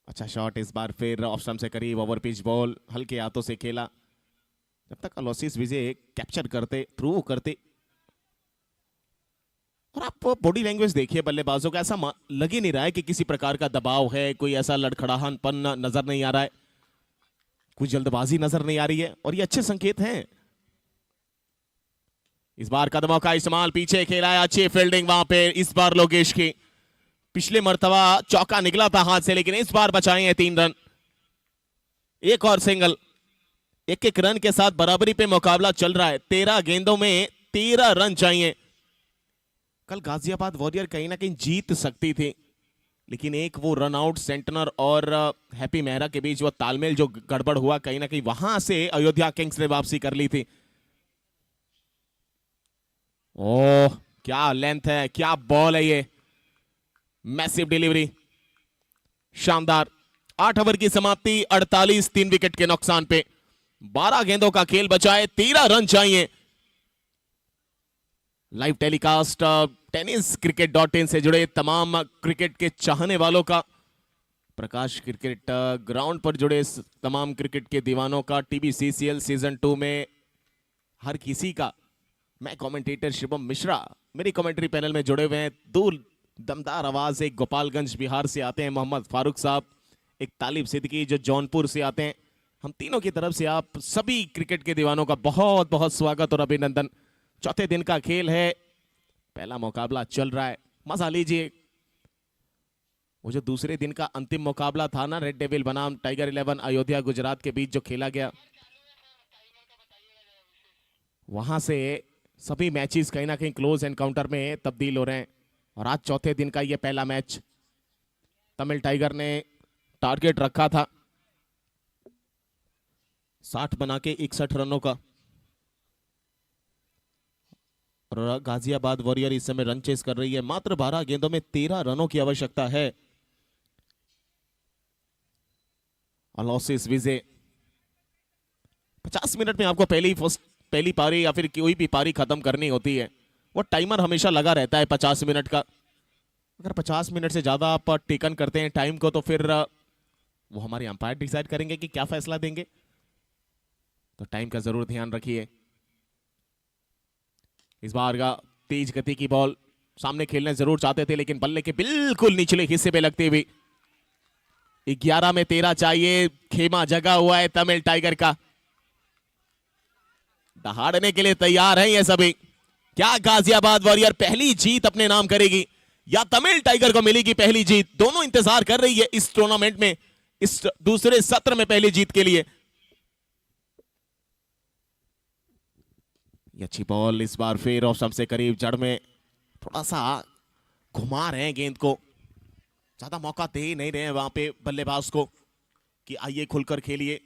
अच्छा शॉट इस बार फिर ऑफ स्टंप से करीब, ओवर पिच बॉल हल्के हाथों से खेला। जब तक अलोसिस विजय कैप्चर करते, थ्रू करते, और आप बॉडी लैंग्वेज देखिए बल्लेबाजों का, ऐसा लग ही नहीं रहा है कि किसी प्रकार का दबाव है, कोई ऐसा लड़खड़ाहटपन नजर नहीं आ रहा है, कोई जल्दबाजी नजर नहीं आ रही है, और ये अच्छे संकेत हैं। इस बार कदमों का इस्तेमाल, पीछे खेला है, अच्छी फील्डिंग वहां पे इस बार लोकेश की। पिछले मर्तबा चौका निकला था हाथ से, लेकिन इस बार बचाए हैं 3 रन। एक और सिंगल, एक एक रन के साथ बराबरी पे मुकाबला चल रहा है। 13 गेंदों में 13 रन चाहिए। कल गाजियाबाद वॉरियर कहीं ना कहीं जीत सकती थी, लेकिन एक वो रन आउट सेंटनर और हैप्पी मेहरा के बीच वो तालमेल जो गड़बड़ हुआ, कहीं ना कहीं वहां से अयोध्या किंग्स ने वापसी कर ली थी। ओह क्या लेंथ है, क्या बॉल है ये, मैसिव डिलीवरी, शानदार। 8 ओवर की समाप्ति, 48 3 विकेट के नुकसान पे 12 गेंदों का खेल बचा है, 13 रन चाहिए। लाइव टेलीकास्ट tenniscricket.in से जुड़े तमाम क्रिकेट के चाहने वालों का, प्रकाश क्रिकेट ग्राउंड पर जुड़े तमाम क्रिकेट के दीवानों का, TBCCL सीजन 2 में हर किसी का, मैं कमेंटेटर शिवम मिश्रा मेरी कमेंट्री पैनल में जुड़े हुए हैं। 2 दमदार आवाज, एक गोपालगंज बिहार से आते हैं मोहम्मद फारूक साहब, एक तालिब सिद्दीकी जो जौनपुर से आते हैं। हम तीनों की तरफ से आप सभी क्रिकेट के दीवानों का बहुत बहुत स्वागत और अभिनंदन। चौथे दिन का खेल है, पहला मुकाबला चल रहा है, मजा लीजिए। वो जो दूसरे दिन का अंतिम मुकाबला था ना, रेड डेविल बनाम टाइगर 11 अयोध्या गुजरात के बीच जो खेला गया, वहां से सभी मैचेस कहीं ना कहीं क्लोज एनकाउंटर में तब्दील हो रहे हैं। और आज चौथे दिन का यह पहला मैच, तमिल टाइगर ने टारगेट रखा था 60 बना के 61 रनों का, और गाजियाबाद वॉरियर इस समय रन चेस कर रही है। मात्र 12 गेंदों में 13 रनों की आवश्यकता है। अलोसिस विजय 50 मिनट में आपको पहली पारी या फिर कोई भी पारी खत्म करनी होती है, वो टाइमर हमेशा लगा रहता है 50 मिनट का। अगर 50 मिनट से ज्यादा आप टेकन करते हैं टाइम को, तो फिर वो हमारे अंपायर डिसाइड करेंगे कि क्या फैसला देंगे। तो टाइम का जरूर ध्यान रखिए। इस बार का तेज गति की बॉल, सामने खेलने जरूर चाहते थे, लेकिन बल्ले के बिल्कुल निचले हिस्से पे लगती हुई 11 में 13 चाहिए। खेमा जगा हुआ है तमिल टाइगर का, दहाड़ने के लिए तैयार है ये सभी। क्या गाजियाबाद वॉरियर पहली जीत अपने नाम करेगी या तमिल टाइगर को मिलेगी पहली जीत? दोनों इंतजार कर रही है इस टूर्नामेंट में। इस दूसरे सत्र में पहली जीत के लिए। ये अच्छी बॉल इस बार फिर ऑफ स्टंप से करीब, जड़ में थोड़ा सा घुमा रहे हैं गेंद को, ज्यादा मौका दे ही नहीं रहे हैं वहां पे बल्लेबाज को कि आइए खुलकर खेलिए।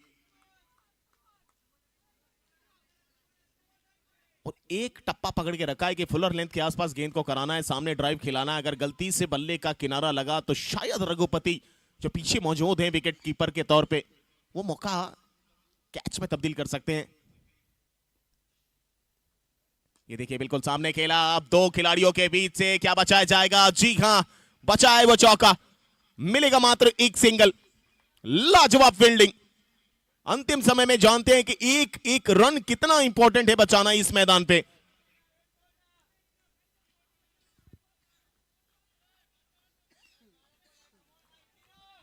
और एक टप्पा पकड़ के रखा है कि फुलर लेंथ के आसपास गेंद को कराना है, सामने ड्राइव खिलाना है। अगर गलती से बल्ले का किनारा लगा तो शायद रघुपति जो पीछे मौजूद हैं विकेट कीपर के तौर पे, वो मौका कैच में तब्दील कर सकते हैं। ये देखिए बिल्कुल सामने खेला, अब दो खिलाड़ियों के बीच से क्या बचाया जाएगा? जी हां, बचाए वो चौका, मिलेगा मात्र एक सिंगल। लाजवाब फील्डिंग। अंतिम समय में जानते हैं कि एक एक रन कितना इंपॉर्टेंट है बचाना इस मैदान पे।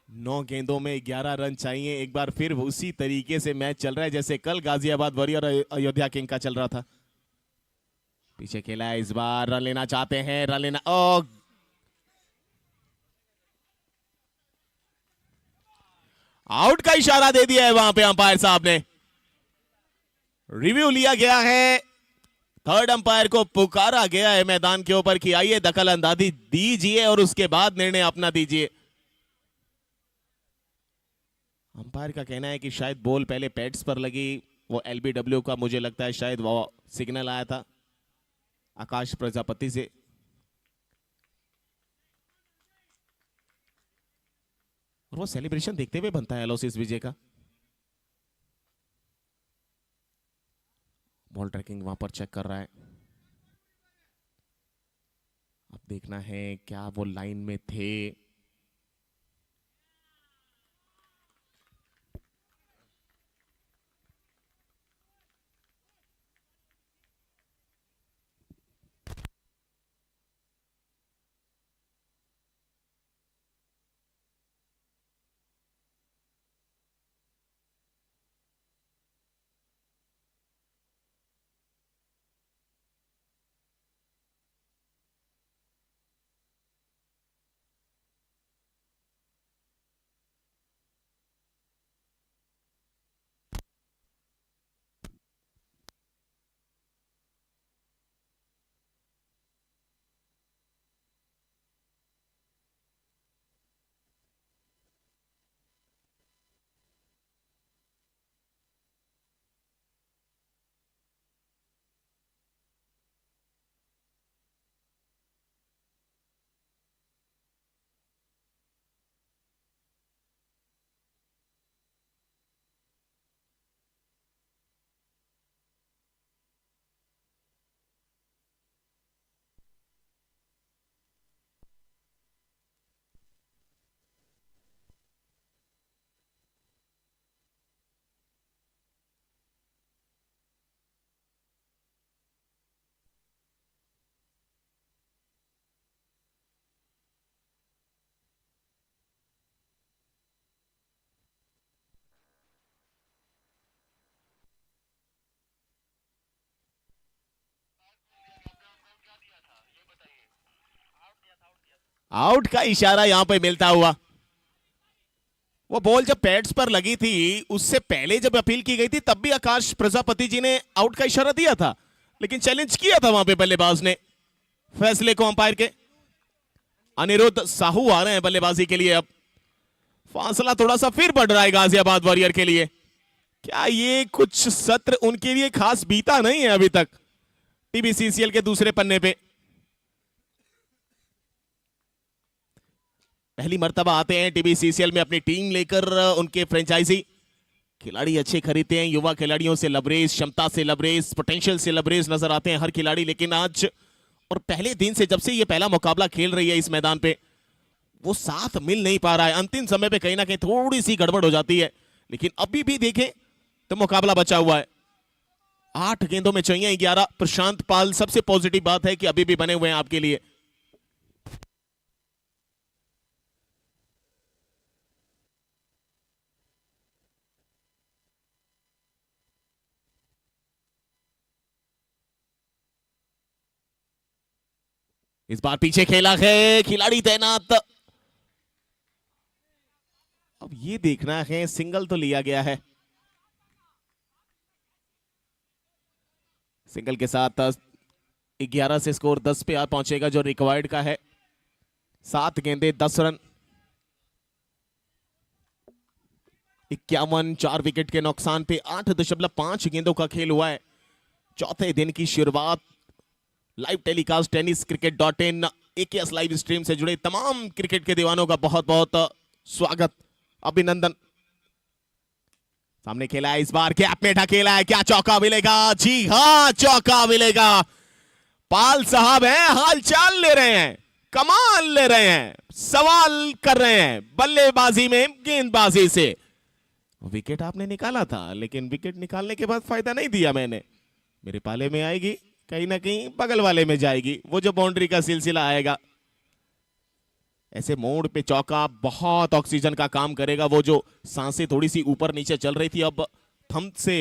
नौ गेंदों में 11 रन चाहिए। एक बार फिर उसी तरीके से मैच चल रहा है जैसे कल गाजियाबाद वॉरियर अयोध्या किंग का चल रहा था। पीछे खेला है, इस बार रन लेना चाहते हैं, रन लेना, ओ आउट का इशारा दे दिया है वहां पे अंपायर साहब ने। रिव्यू लिया गया है, थर्ड अंपायर को पुकारा गया है मैदान के ऊपर कि आइए दखल अंदाजी दीजिए और उसके बाद निर्णय अपना दीजिए। अंपायर का कहना है कि शायद बॉल पहले पैड्स पर लगी, वो एलबीडब्ल्यू का मुझे लगता है शायद वो सिग्नल आया था आकाश प्रजापति से। और वो सेलिब्रेशन देखते हुए बनता है एलोसिस विजय का। बॉल ट्रैकिंग वहां पर चेक कर रहा है। अब देखना है क्या वो लाइन में थे। आउट का इशारा यहां पे मिलता हुआ। वो बॉल जब पैड्स पर लगी थी उससे पहले जब अपील की गई थी तब भी आकाश प्रजापति जी ने आउट का इशारा दिया था, लेकिन चैलेंज किया था वहां पे बल्लेबाज ने फैसले को अंपायर के। अनिरुद्ध साहू आ रहे हैं बल्लेबाजी के लिए। अब फासला थोड़ा सा फिर बढ़ रहा है गाजियाबाद वॉरियर के लिए। क्या ये कुछ सत्र उनके लिए खास बीता नहीं है अभी तक टीबीसीसीएल के दूसरे पन्ने पे? पहली मर्तबा आते हैं टीबीसीसीएल में अपनी टीम लेकर। उनके फ्रेंचाइजी खिलाड़ी अच्छे खरीदते हैं, युवा खिलाड़ियों से लबरेज, क्षमता से लबरेज, पोटेंशियल से लबरेज नजर आते हैं हर खिलाड़ी। लेकिन आज और पहले दिन से जब से ये पहला मुकाबला खेल रही है इस मैदान पे, वो साथ मिल नहीं पा रहा है। अंतिम समय पे कहीं ना कहीं थोड़ी सी गड़बड़ हो जाती है, लेकिन अभी भी देखें तो मुकाबला बचा हुआ है। 8 गेंदों में चाहिए 11। प्रशांत पाल, सबसे पॉजिटिव बात है कि अभी भी बने हुए हैं आपके लिए। इस बार पीछे खेला है, खिलाड़ी तैनात। अब ये देखना है, सिंगल तो लिया गया है। सिंगल के साथ 11 से स्कोर 10 पे आ पहुंचेगा जो रिक्वायर्ड का है। 7 गेंदे 10 रन। 51, 4 विकेट के नुकसान पे 8.5 गेंदों का खेल हुआ है। चौथे दिन की शुरुआत। Live telecast tenniscricket.in AKS live stream से जुड़े तमाम क्रिकेट के दीवानों का बहुत बहुत स्वागत, अभिनंदन। सामने खेला है, इस बार गैप में ढकेला है, क्या चौका मिलेगा? जी हां, चौका मिलेगा। पाल साहब हैं, हालचाल ले रहे हैं, कमाल ले रहे हैं, सवाल कर रहे हैं बल्लेबाजी में, गेंदबाजी से। विकेट आपने निकाला था, लेकिन विकेट निकालने के बाद फायदा नहीं दिया मैंने। मेरे पाले में आएगी, कहीं ना कहीं बगल वाले में जाएगी, वो जो बाउंड्री का सिलसिला आएगा। ऐसे मोड़ पे चौका बहुत ऑक्सीजन का काम करेगा। वो जो सांसें थोड़ी सी ऊपर नीचे चल रही थी, अब थम से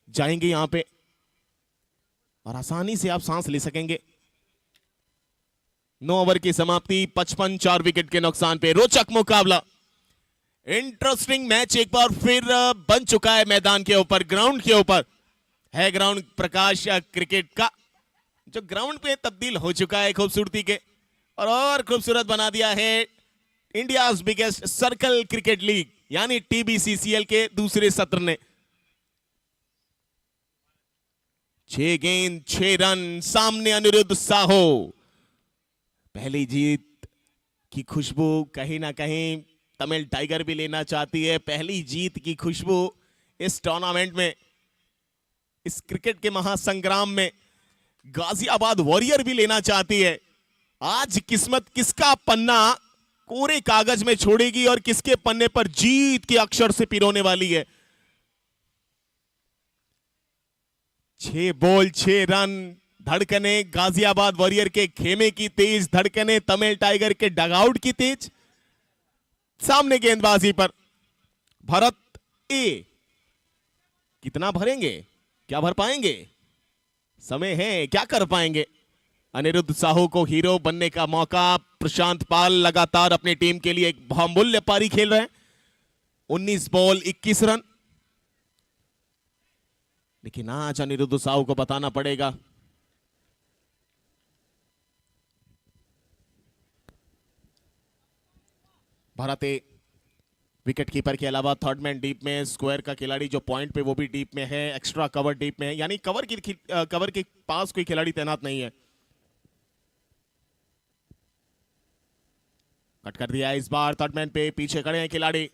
जाएंगे यहां पे और आसानी से आप सांस ले सकेंगे। 9 ओवर की समाप्ति, 55, 4 विकेट के नुकसान पे। रोचक मुकाबला, इंटरेस्टिंग मैच एक बार फिर बन चुका है मैदान के ऊपर, ग्राउंड के ऊपर है। ग्राउंड प्रकाश क्रिकेट का जो ग्राउंड पे तब्दील हो चुका है खूबसूरती के, और खूबसूरत बना दिया है India's biggest circle cricket league यानी TBCCL के दूसरे सत्र ने। 6 गेंद 6 रन। सामने अनिरुद्ध साहो। पहली जीत की खुशबू कहीं ना कहीं तमिल टाइगर भी लेना चाहती है। पहली जीत की खुशबू इस टूर्नामेंट में, इस क्रिकेट के महासंग्राम में गाजियाबाद वॉरियर भी लेना चाहती है। आज किस्मत किसका पन्ना कोरे कागज में छोड़ेगी और किसके पन्ने पर जीत के अक्षर से पिरोने वाली है। 6 बॉल 6 रन। धड़कने गाजियाबाद वॉरियर के खेमे की तेज, धड़कने तमिल टाइगर के डगआउट की तेज। सामने गेंदबाजी पर भरत ए कितना भरेंगे, क्या भर पाएंगे? समय है, क्या कर पाएंगे? अनिरुद्ध साहू को हीरो बनने का मौका। प्रशांत पाल लगातार अपनी टीम के लिए एक बहुमूल्य पारी खेल रहे हैं। 19 बॉल 21 रन। लेकिन आज अनिरुद्ध साहू को बताना पड़ेगा, भारत ए विकेट कीपर के अलावा थर्ड मैन डीप में, स्क्वायर का खिलाड़ी जो पॉइंट पे वो भी डीप में है, एक्स्ट्रा कवर डीप में है, यानी कवर के पास कोई खिलाड़ी तैनात नहीं है। कट कर दिया इस बार थर्ड मैन पे, पीछे खड़े हैं खिलाड़ी।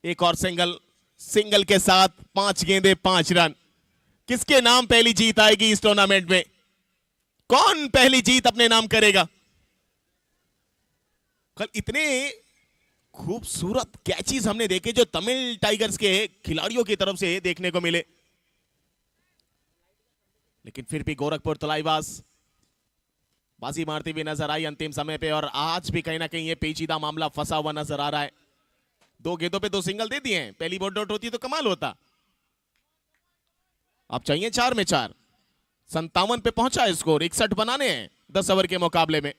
एक और सिंगल, सिंगल के साथ 5 गेंदे 5 रन। किसके नाम पहली जीत आएगी इस टूर्नामेंट में? कौन पहली जीत अपने नाम करेगा? कल इतने खूबसूरत कैचेस हमने देखे जो तमिल टाइगर्स के खिलाड़ियों की तरफ से देखने को मिले, लेकिन फिर भी गोरखपुर तलाईबाज बाजी मारती हुई नजर आई अंतिम समय पे। और आज भी कहीं ना कहीं ये पेचीदा मामला फंसा हुआ नजर आ रहा है। 2 गेंदों पे 2 सिंगल दे दिए हैं। पहली बॉल आउट होती तो कमाल होता। अब चाहिए 4 में 4। 57 पे पहुंचा है स्कोर, 61 बनाने हैं 10 ओवर के मुकाबले में।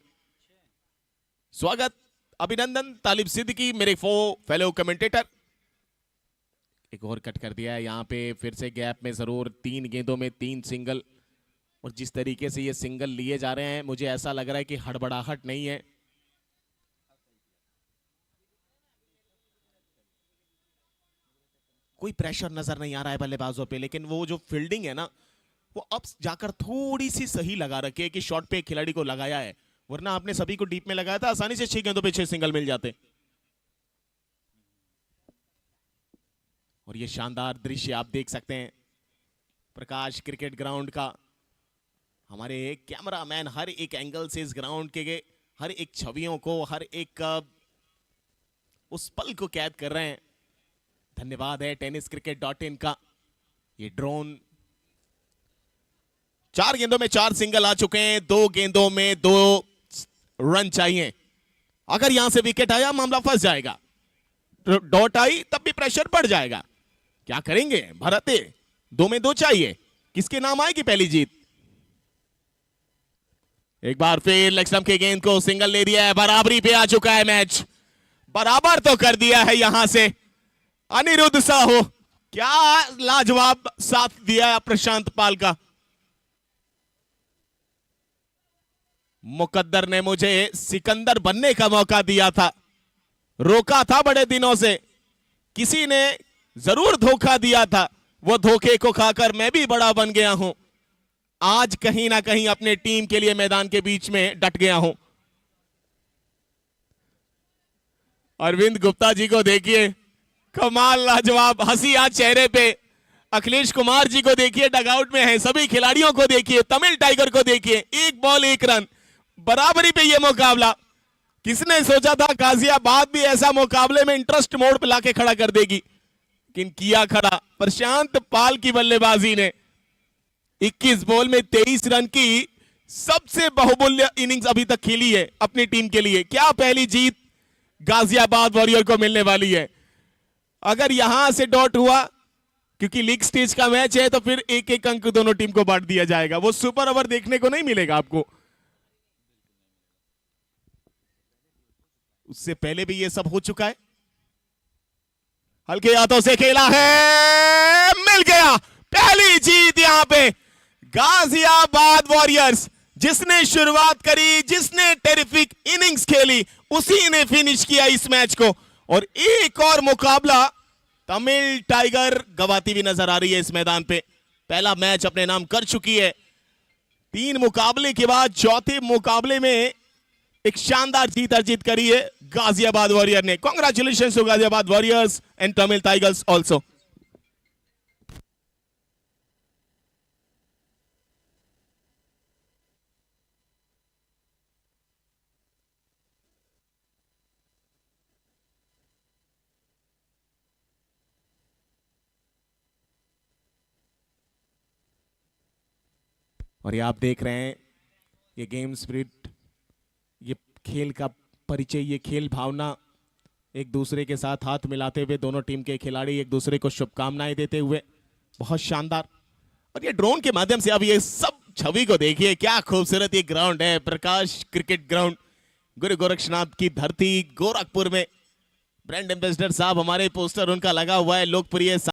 स्वागत, अभिनंदन, तालिब सिद्दीकी मेरे फेलो कमेंटेटर। एक और कट कर दिया है यहां पे, फिर से गैप में जरूर। 3 गेंदों में 3 सिंगल, और जिस तरीके से ये सिंगल लिए जा रहे हैं मुझे ऐसा लग रहा है कि हड़बड़ाहट नहीं है। कोई प्रेशर नजर नहीं आ रहा है बल्लेबाजों पे, लेकिन वो जो फील्डिंग है ना, वो अब जाकर थोड़ी सी सही लगा रखी है कि शॉट पे एक खिलाड़ी को लगाया है, वरना आपने सभी को डीप में लगाया था, आसानी से 6 गेंदों पे 6 सिंगल मिल जाते। और ये शानदार दृश्य आप देख सकते हैं प्रकाश क्रिकेट ग्राउंड का। हमारे कैमरामैन हर एक एंगल से इस ग्राउंड के हर एक छवियों को, हर एक उस पल को कैद कर रहे हैं। धन्यवाद है tenniscricket.in का। ये ड्रोन 4 गेंदों में 4 सिंगल आ चुके हैं। 2 गेंदों में 2 रन चाहिए। अगर यहां से विकेट आया मामला फंस जाएगा, डॉट आई तब भी प्रेशर बढ़ जाएगा। क्या करेंगे भरते? 2 में 2 चाहिए। किसके नाम आएगी पहली जीत? एक बार फिर लेग स्टंप के गेंद को सिंगल ले दिया है। बराबरी पे आ चुका है मैच। बराबर तो कर दिया है यहां से अनिरुद्ध साहू। क्या लाजवाब साथ दिया है प्रशांत पाल का। मुकद्दर ने मुझे सिकंदर बनने का मौका दिया था, रोका था बड़े दिनों से, किसी ने जरूर धोखा दिया था, वो धोखे को खाकर मैं भी बड़ा बन गया हूं। आज कहीं ना कहीं अपने टीम के लिए मैदान के बीच में डट गया हूं। अरविंद गुप्ता जी को देखिए, कमाल लाजवाब हंसी आज चेहरे पे। अखिलेश कुमार जी को देखिए, डगआउट में है। सभी खिलाड़ियों को देखिए, तमिल टाइगर को देखिए, 1 बॉल 1 रन, बराबरी पे ये मुकाबला। किसने सोचा था गाजियाबाद भी ऐसा मुकाबले में इंटरेस्ट मोड पे लाके खड़ा कर देगी, लेकिन किया खड़ा प्रशांत पाल की बल्लेबाजी ने। 21 बॉल में 23 रन की सबसे बहुमूल्य इनिंग्स अभी तक खेली है अपनी टीम के लिए। क्या पहली जीत गाजियाबाद वॉरियर को मिलने वाली है। अगर यहां से डॉट हुआ, क्योंकि लीग स्टेज का मैच है, तो फिर 1-1 अंक दोनों टीम को बांट दिया जाएगा। वो सुपर ओवर देखने को नहीं मिलेगा आपको। उससे पहले भी ये सब हो चुका है। हल्के हाथों से खेला है, मिल गया पहली जीत यहां पे। गाजियाबाद वॉरियर्स जिसने शुरुआत करी, जिसने टेरिफिक इनिंग्स खेली, उसी ने फिनिश किया इस मैच को। और एक और मुकाबला तमिल टाइगर गवाती हुई नजर आ रही है इस मैदान पे। पहला मैच अपने नाम कर चुकी है। 3 मुकाबले के बाद चौथे मुकाबले में एक शानदार जीत अर्जित करी है गाजियाबाद वॉरियर ने। Congratulations to Ghaziabad Warriors and Tamil Tigers also. और ये आप देख रहे हैं, ये गेम स्पिरिट, ये खेल का परिचय, ये खेल भावना, एक दूसरे के साथ हाथ मिलाते हुए दोनों टीम के खिलाड़ी एक दूसरे को शुभकामनाएं देते हुए, बहुत शानदार। और ये ड्रोन के माध्यम से अब ये सब छवि को देखिए, क्या खूबसूरत ये ग्राउंड है, प्रकाश क्रिकेट ग्राउंड, गुरु गोरक्षनाथ की धरती गोरखपुर में। ब्रांड एम्बेसडर साहब हमारे पोस्टर उनका लगा हुआ है, लोकप्रिय